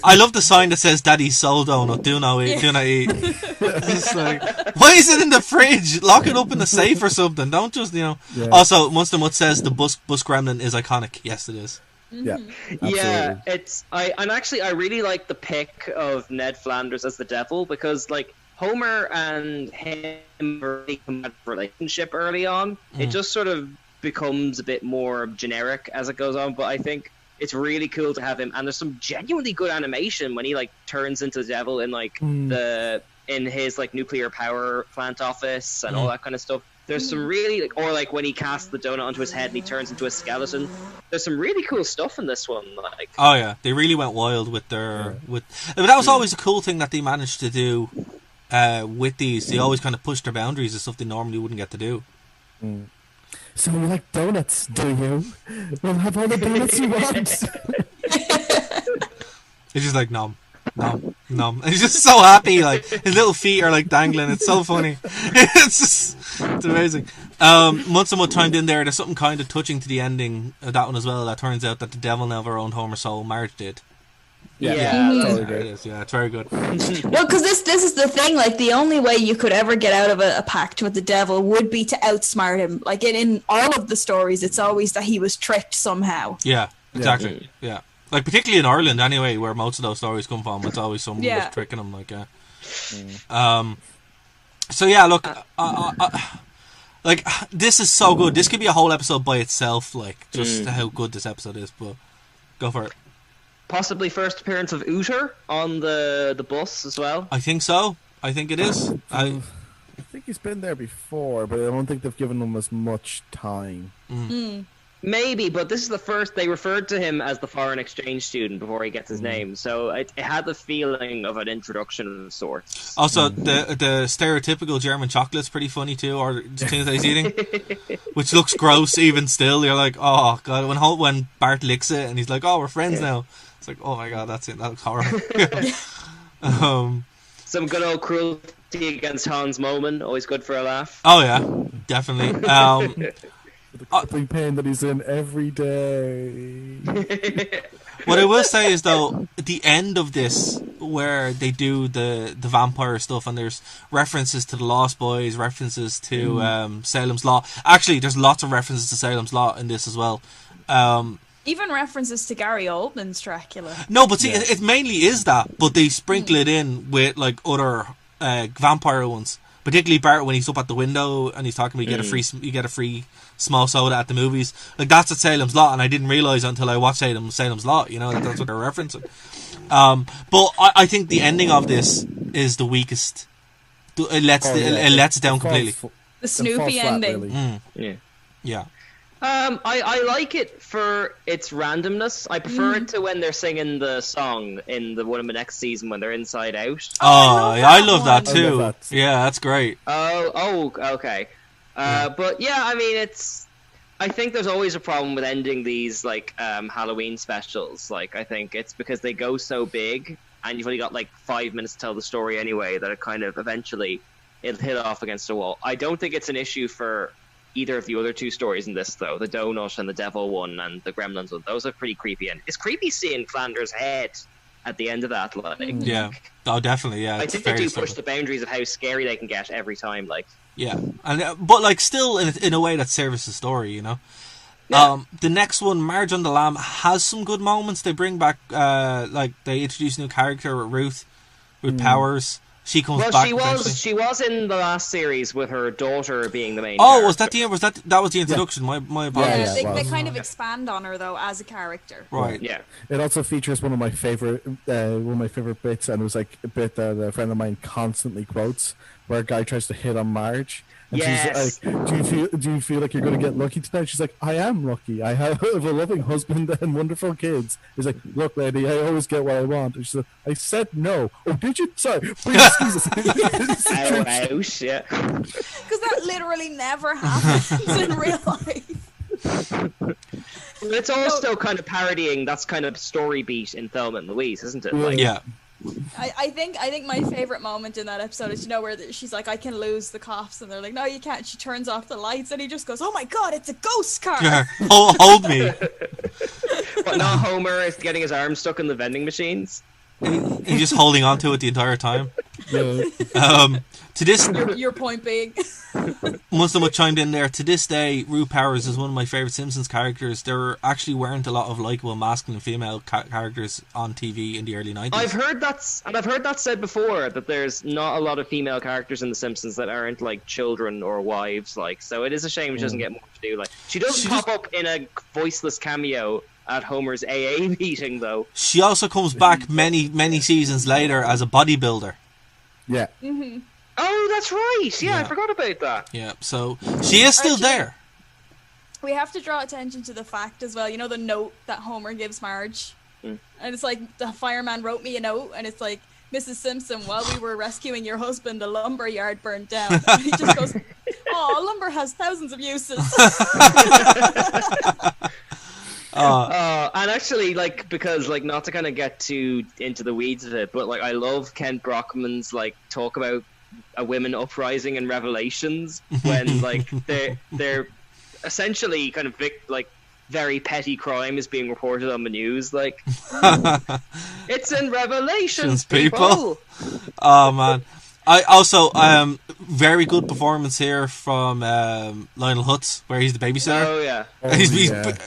I love the sign that says "Daddy's soul donut. Do not eat. Do not eat." It's like, why is it in the fridge? Lock it up in the safe or something. Don't just Yeah. Also, Monster Mutt says the bus gremlin is iconic. Yes, it is. Yeah, absolutely. Yeah. I really like the pick of Ned Flanders as the devil because like Homer and him really come out of a relationship early on. It just sort of becomes a bit more generic as it goes on, but I think it's really cool to have him, and there's some genuinely good animation when he like turns into the devil in like in his like nuclear power plant office and all that kind of stuff. There's some really or like when he casts the donut onto his head and he turns into a skeleton. There's some really cool stuff in this one. Like, oh yeah, they really went wild with their but that was always a cool thing that they managed to do with these. They always kind of pushed their boundaries of stuff they normally wouldn't get to do. So you like donuts, do you? We'll have all the donuts you want. He's just like, nom. And he's just so happy, like, his little feet are like dangling. It's so funny. It's amazing. Months and Mud timed in there. There's something kind of touching to the ending of that one as well. That turns out that the devil never owned Homer's soul. Marge did. It's very good. Well, because this is the thing. Like, the only way you could ever get out of a pact with the devil would be to outsmart him. Like in all of the stories, it's always that he was tricked somehow. Yeah, exactly. Yeah. Like particularly in Ireland, anyway, where most of those stories come from, it's always someone was tricking him. Like, so yeah, look, like this is so good. This could be a whole episode by itself. Like, just how good this episode is. But go for it. Possibly first appearance of Uther on the bus as well. I think so. I think it is. I think he's been there before, but I don't think they've given him as much time. Maybe, but this is the first they referred to him as the foreign exchange student before he gets his name, so it had the feeling of an introduction of sorts. Also, the stereotypical German chocolate's pretty funny too, or the things that he's eating, which looks gross even still. You're like, oh god, when Bart licks it and he's like, oh, we're friends now. It's like, oh my god, that's it. That looks horrible. Some good old cruelty against Hans Moleman, always good for a laugh. Oh yeah, definitely. The crippling pain that he's in every day. What I will say is, though, at the end of this, where they do the vampire stuff, and there's references to the Lost Boys, references to Salem's Lot. Actually, there's lots of references to Salem's Lot in this as well. Even references to Gary Oldman's Dracula. No, but see, it mainly is that, but they sprinkle it in with like other vampire ones. Particularly Bart when he's up at the window and he's talking about you get a free small soda at the movies. Like, that's at Salem's Lot, and I didn't realise until I watched Salem's Lot, you know, that's what they're referencing. But I think the ending of this is the weakest. It lets it down completely. The Snoopy ending. Really. Yeah. I like it for its randomness. I prefer it to when they're singing the song in the one of the next season when they're inside out. I love that too. Yeah, that's great. Oh, okay. But yeah, I mean, I think there's always a problem with ending these like Halloween specials. Like, I think it's because they go so big, and you've only got like 5 minutes to tell the story anyway. That it kind of eventually it'll hit off against a wall. I don't think it's an issue for either of the other two stories in this, though. The Donut and the Devil one and the Gremlins one. Those are pretty creepy. And it's creepy seeing Flanders' head at the end of that. Like, yeah. Oh, definitely, yeah. I think they do push the boundaries of how scary they can get every time. Like, yeah. But, like, still in a way that serves the story, you know? Yeah. The next one, Marge on the Lamb, has some good moments. They bring back, like, they introduce a new character with Ruth, with powers. She comes back. She was in the last series with her daughter being the main. Oh, character. was that that was the introduction? Yeah. My apologies. Yeah, they kind of expand on her though as a character. Right. Yeah. It also features one of my favorite bits, and it was like a bit that a friend of mine constantly quotes, where a guy tries to hit on Marge, And Yes. she's like, do you feel like you're going to get lucky tonight? She's like, I am lucky. I have a loving husband and wonderful kids. He's like, look, lady, I always get what I want. And she's like, I said no. Oh, did you? Sorry. Please excuse us. Ouch, yeah. Because that literally never happens in real life. It's also kind of parodying that's kind of story beat in Thelma and Louise, isn't it? Like, Yeah. I think my favorite moment in that episode is, you know, where she's like, I can lose the cops, and they're like, no, you can't. She turns off the lights, and he just goes, oh my god, it's a ghost car. Yeah. Hold me. But not Homer is getting his arm stuck in the vending machines. He's just holding on to it the entire time. Yeah. To this, Your point being. once someone chimed in there, to this day, Rue Powers is one of my favourite Simpsons characters. There actually weren't a lot of likeable masculine and female characters on TV in the early 90s. I've heard that said before, that there's not a lot of female characters in The Simpsons that aren't like children or wives, like, so it is a shame she doesn't get more to do. Like, she doesn't pop up in a voiceless cameo at Homer's AA meeting, though. She also comes back many seasons later as a bodybuilder. Yeah. Mm-hmm. Oh, that's right. Yeah, I forgot about that. Yeah, so she is still there. We have to draw attention to the fact as well, you know, the note that Homer gives Marge. And it's like, the fireman wrote me a note, and it's like, Mrs. Simpson, while we were rescuing your husband, the lumber yard burned down. And he just goes, oh, lumber has thousands of uses. And actually, like, because, like, not to kind of get too into the weeds of it, but, like, I love Kent Brockman's, like, talk about a women uprising in Revelations when, like, they're essentially kind of like very petty crime is being reported on the news, like, it's in Revelations, people. Oh man, I also very good performance here from Lionel Hutz, where he's the babysitter. Oh yeah,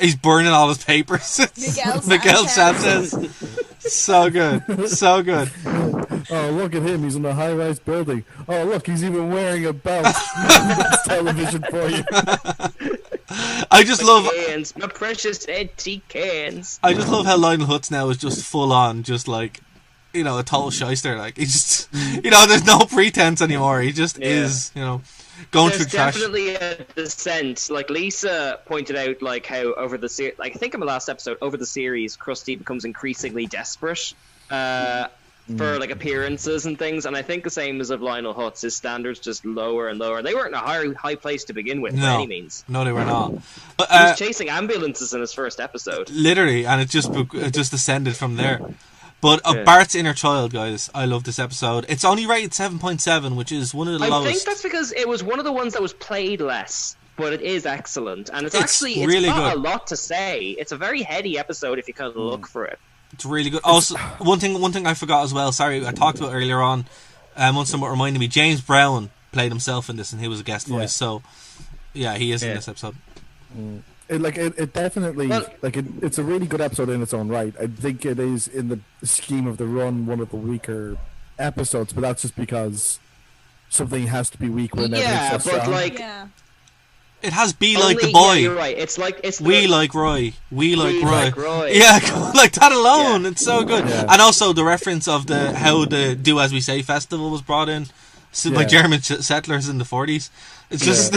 he's burning all his papers. Miguel Sanchez. So good, so good. Oh, look at him. He's in a high-rise building. Oh, look, he's even wearing a belt. That's television for you. I just love cans, my precious antique cans. I just love how Lionel Hutz now is just full on, just like, you know, a total shyster. Like, he's just, you know, there's no pretense anymore. He just is, you know, going through trash. There's definitely a descent. Like, Lisa pointed out, like, how over the series, like, I think in the last episode, over the series, Krusty becomes increasingly desperate for, like, appearances and things, and I think the same as of Lionel Hutz. His standards just lower and lower. They weren't in a high place to begin with, by any means. No, they were not. But, he was chasing ambulances in his first episode. Literally, and it just ascended from there. But Bart's Inner Child, guys, I love this episode. It's only rated 7.7, which is one of the lowest. I think that's because it was one of the ones that was played less, but it is excellent. And it's actually really got good. A lot to say. It's a very heady episode if you kind of look for it. It's really good. Also, one thing I forgot as well, sorry, I talked about earlier on, once someone reminded me, James Brown played himself in this, and he was a guest voice, so, yeah, he is in this episode. It definitely, it's a really good episode in its own right. I think it is, in the scheme of the run, one of the weaker episodes, but that's just because something has to be weak when everything's so strong. Like, it has Be Like the Boy. Yeah, you're right. It's We Like Roy. We Like Roy. Yeah, like that alone. It's so good. Yeah. And also the reference of how the Do As We Say festival was brought in by German settlers in the 40s. It's just...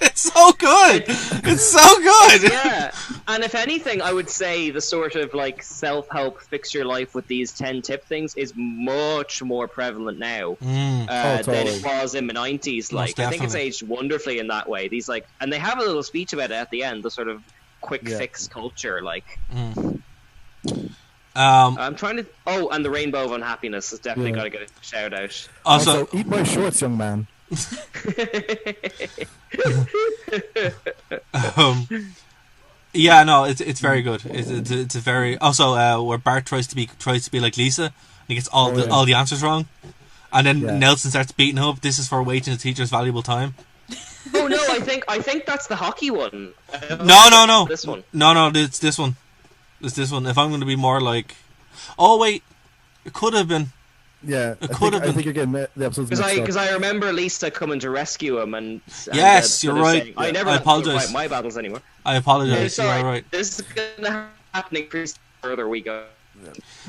It's so good. It's so good. Yeah, and if anything, I would say the sort of like self-help, fix your life with these 10 tip things is much more prevalent now than it was in the 90s. Like, I think it's aged wonderfully in that way. These like, and they have a little speech about it at the end. The sort of quick fix culture, like. I'm trying to. Oh, and the Rainbow of Unhappiness has definitely got to get a shout out. Also, eat my shorts, young man. Yeah, no, it's very good. It's a very also where Bart tries to be like Lisa, and he gets all the answers wrong, and then Nelson starts beating him up. This is for wasting the teacher's valuable time. Oh no, I think that's the hockey one. No. This one. No, it's this one. It's this one. If I'm going to be more like, oh wait, it could have been. Yeah, I think you're getting the episodes because I remember Lisa coming to rescue him, and yes, you're right. Saying, I apologize. Fight my battles anymore. I apologize. You're right. This is gonna happen increase further we go.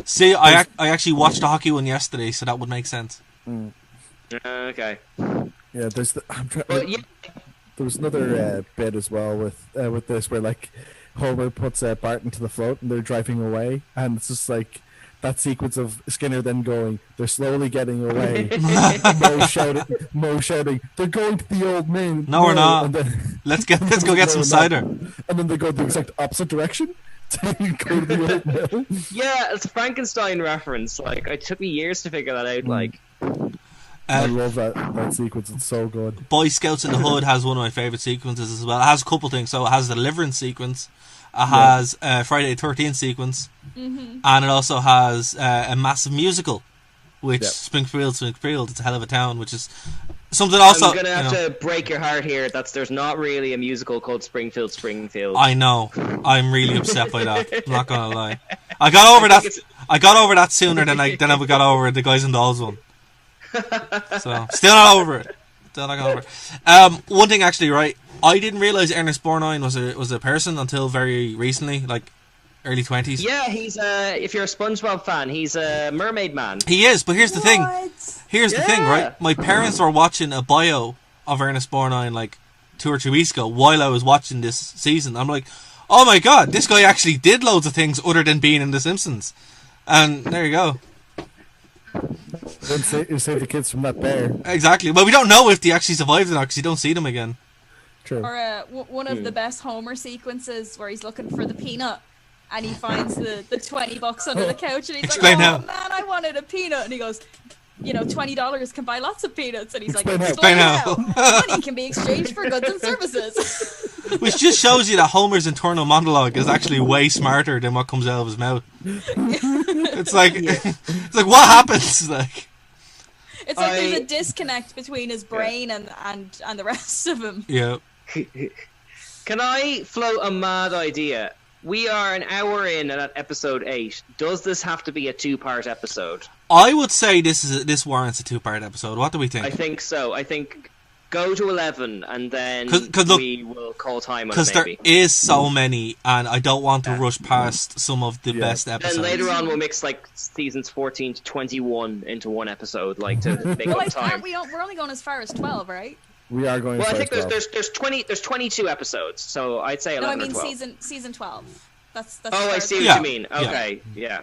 See, I actually watched the hockey one yesterday, so that would make sense. Okay. Yeah, there's the. But yeah, There was another bit as well with this where like Homer puts Bart into the float and they're driving away, and it's just like that sequence of Skinner then going, they're slowly getting away. Mo shouting, they're going to the old man. No, we're not. And then, Let's go get some cider. And then they go the exact opposite direction to go to the old mill. yeah, it's a Frankenstein reference. Like, it took me years to figure that out. Like, I love that sequence. It's so good. Boy Scouts in the Hood has one of my favourite sequences as well. It has a couple things. So it has the Deliverance sequence. It has Friday the 13th sequence. Mm-hmm. And it also has a massive musical, which Springfield, it's a hell of a town, which is something also... I'm going to have to break your heart here. There's not really a musical called Springfield. I know. I'm really upset by that. I'm not going to lie. I got over that sooner than I got over the Guys and Dolls one. So, still not over it. One thing actually, right? I didn't realize Ernest Borgnine was a person until very recently, like early 20s. Yeah, he's if you're a SpongeBob fan, he's a mermaid man. He is, but here's the thing. Here's the thing, right? My parents were watching a bio of Ernest Borgnine like 2 or 3 weeks ago while I was watching this season. I'm like, oh my god, this guy actually did loads of things other than being in The Simpsons. And there you go. Save the kids from that bear. Exactly. Well, we don't know if they actually survived or not because you don't see them again. True. Or one of the best Homer sequences where he's looking for the peanut and he finds the $20 under the couch and he's Explain like, how. oh man, I wanted a peanut. And he goes, $20 can buy lots of peanuts. And he's like, Explain how. Money can be exchanged for goods and services. Which just shows you that Homer's internal monologue is actually way smarter than what comes out of his mouth. It's like, what happens? Like, it's like there's a disconnect between his brain and the rest of him. Yeah. Can I float a mad idea? We are an hour in at episode 8. Does this have to be a 2-part episode? I would say this warrants a 2-part episode. What do we think? I think so. I think go to 11 and then we will call time on it. Because there is so many, and I don't want to rush past some of the best episodes. Then later on we'll mix like seasons 14 to 21 into one episode, like to make up time. We're only going as far as 12, right? We are going. Well, I think there's 22 episodes, so I'd say 11 No, I mean or 12. season 12. That's Oh, I see what you mean. Okay, yeah.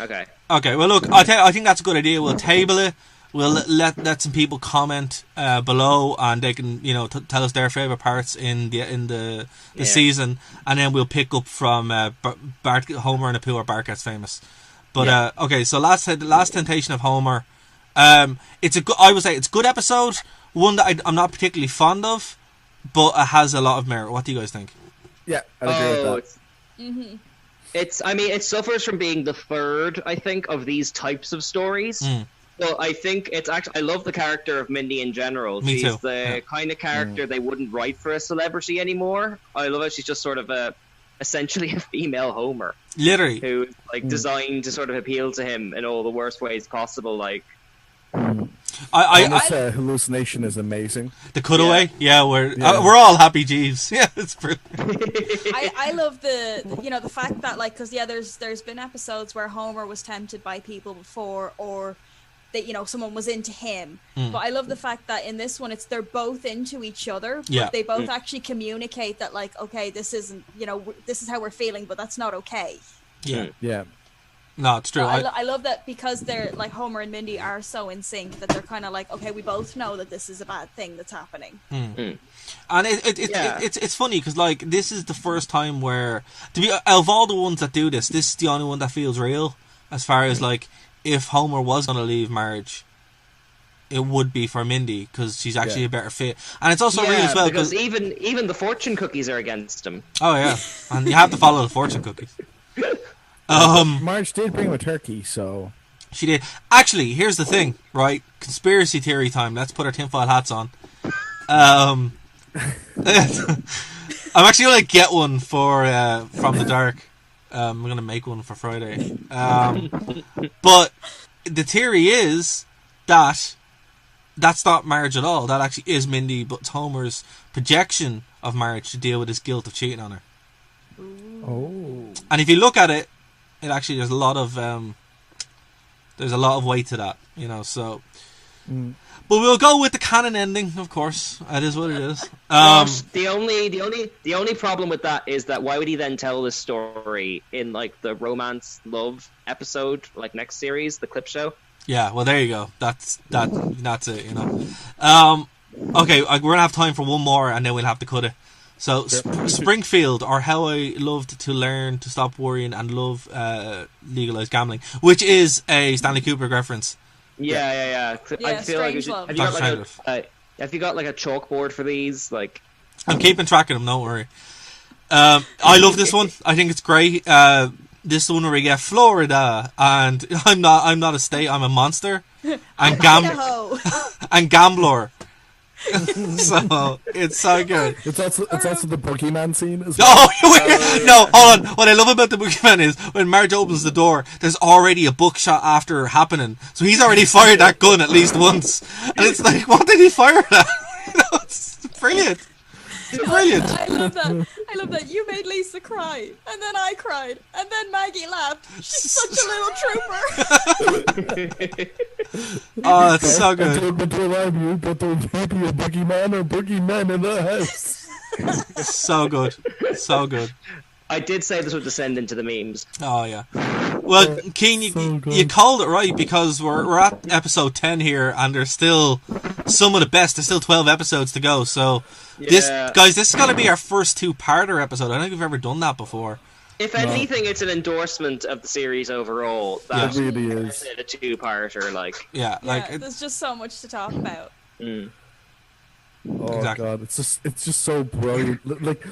Okay. Okay. Well, look, I think that's a good idea. We'll table it. We'll let some people comment below, and they can tell us their favorite parts in the season, and then we'll pick up from Bart, Homer and Apu, or Bart Gets Famous. But okay, so last Temptation of Homer. I would say it's a good episode. One that I'm not particularly fond of, but it has a lot of merit. What do you guys think? Yeah, I agree with that. It suffers from being the third, I think, of these types of stories. Well, I think it's actually... I love the character of Mindy in general. Me She's too. the kind of character they wouldn't write for a celebrity anymore. I love it. She's just sort of essentially a female Homer. Literally. Who is like designed to sort of appeal to him in all the worst ways possible. Like... This hallucination is amazing. The cutaway, we're all happy Jeeves. Yeah, it's brilliant. I love the fact that there's been episodes where Homer was tempted by people before, or that someone was into him. But I love the fact that in this one they're both into each other. But they both actually communicate that okay, this isn't this is how we're feeling, but that's not okay. Yeah. No, it's true. I love that because they're like Homer and Mindy are so in sync that they're kind of like, okay, we both know that this is a bad thing that's happening. And it's funny because this is the first time where of all the ones that do this is the only one that feels real. As far as if Homer was going to leave Marge, it would be for Mindy because she's actually a better fit, and it's also real as well because even the fortune cookies are against him. Oh yeah, and you have to follow the fortune cookies. Marge did bring him a turkey, so... She did. Actually, here's the thing, right? Conspiracy theory time. Let's put our tinfoil hats on. I'm actually going to get one for From the Dark. I'm going to make one for Friday. But the theory is that that's not Marge at all. That actually is Mindy, but it's Homer's projection of Marge to deal with his guilt of cheating on her. Oh. And if you look at it, there's a lot of weight to that, so But we'll go with the canon ending, of course. That is what it is. The only problem with that is that why would he then tell this story in like the romance love episode, like next series, the clip show? Yeah, well, there you go. That's it. You know. Okay, we're gonna have time for one more, and then we'll have to cut it. So, Springfield, or How I Loved to Learn to Stop Worrying and Love Legalized Gambling, which is a Stanley Kubrick reference. Yeah. I feel like have you got like a chalkboard for these? Like, I'm keeping track of them. Don't worry. I love this one. I think it's great. This one where we get Florida, and I'm not a state. I'm a monster, and gambler. So it's so good. It's also the boogeyman scene as well. No, hold on. What I love about the boogeyman is when Marge opens the door, there's already a bookshot after happening, so he's already fired that gun at least once, and it's like, what did he fire that? It's brilliant. It's brilliant. I love that. You made Lisa cry, and then I cried, and then Maggie laughed. She's such a little trooper. Oh, it's so good. I told me to alarm you, but there may be a boogeyman or boogeymen in the house. So good. So good. I did say this would descend into the memes. Oh, yeah. Well, Keen, you called it right, because we're at episode 10 here, and there's still some of the best. There's still 12 episodes to go, so this is going to be our first two-parter episode. I don't think we've ever done that before. If anything, it's an endorsement of the series overall. That it really is. A two-parter, like. Yeah, there's just so much to talk about. Oh exactly. God, it's just so brilliant. Like,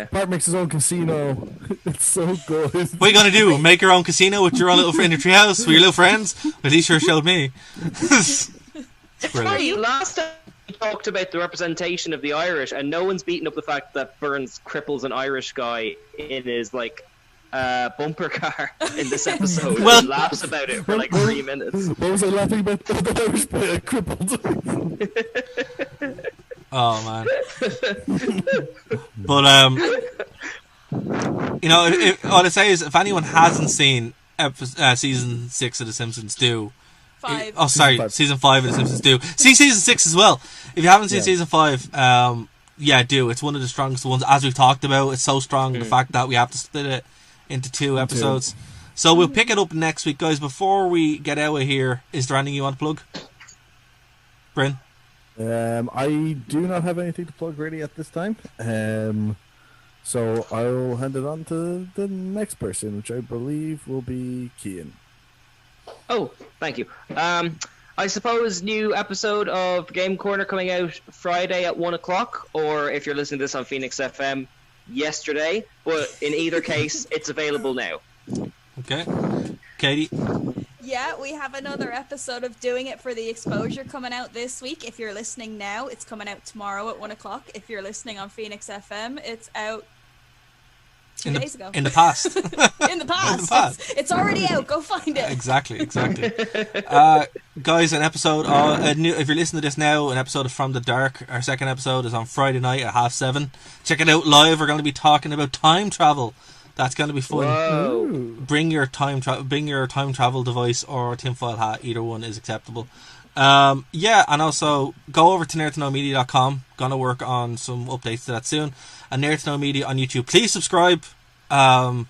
Bart makes his own casino. It's so good. What are you gonna do? Make your own casino with your own little friend in your treehouse with your little friends? Well, he sure showed me. Hey, last time we talked about the representation of the Irish, and no one's beaten up the fact that Burns cripples an Irish guy in his bumper car in this episode. Well, and laughs about it for like 3 minutes. What was I laughing about? The Irish boy crippled. Oh man. But you know, what I say is, if anyone hasn't seen season 6 of The Simpsons, do. 5. Season 5 of The Simpsons, do. See season 6 as well. If you haven't seen season 5, do. It's one of the strongest ones, as we've talked about. It's so strong, the fact that we have to split it into 2 episodes. So we'll pick it up next week, guys. Before we get out of here, is there anything you want to plug? Bryn? I do not have anything to plug really at this time. So I'll hand it on to the next person, which I believe will be Cian. Oh, thank you. I suppose new episode of Game Corner coming out Friday at 1 o'clock, or if you're listening to this on Phoenix FM, yesterday. But in either case, it's available now. Okay. Katie? Yeah, we have another episode of Doing It for the Exposure coming out this week. If you're listening now, it's coming out tomorrow at 1 o'clock. If you're listening on Phoenix FM, it's out 2 days ago. In the past. In the past. It's already out. Go find it. Exactly. Guys, an episode, if you're listening to this now, an episode of From the Dark, our second episode, is on Friday night at 7:30. Check it out live. We're going to be talking about time travel. That's going to be fun. Whoa. Bring your time travel device or tinfoil hat. Either one is acceptable. And also go over to nerdtoknowmedia.com. Gonna work on some updates to that soon. And Nerd to Know Media on YouTube. Please subscribe and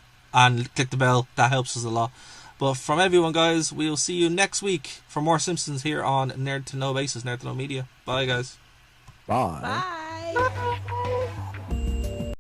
click the bell. That helps us a lot. But from everyone, guys, we'll see you next week for more Simpsons here on Nerd to Know Basis, Nerd to Know Media. Bye, guys. Bye. Bye.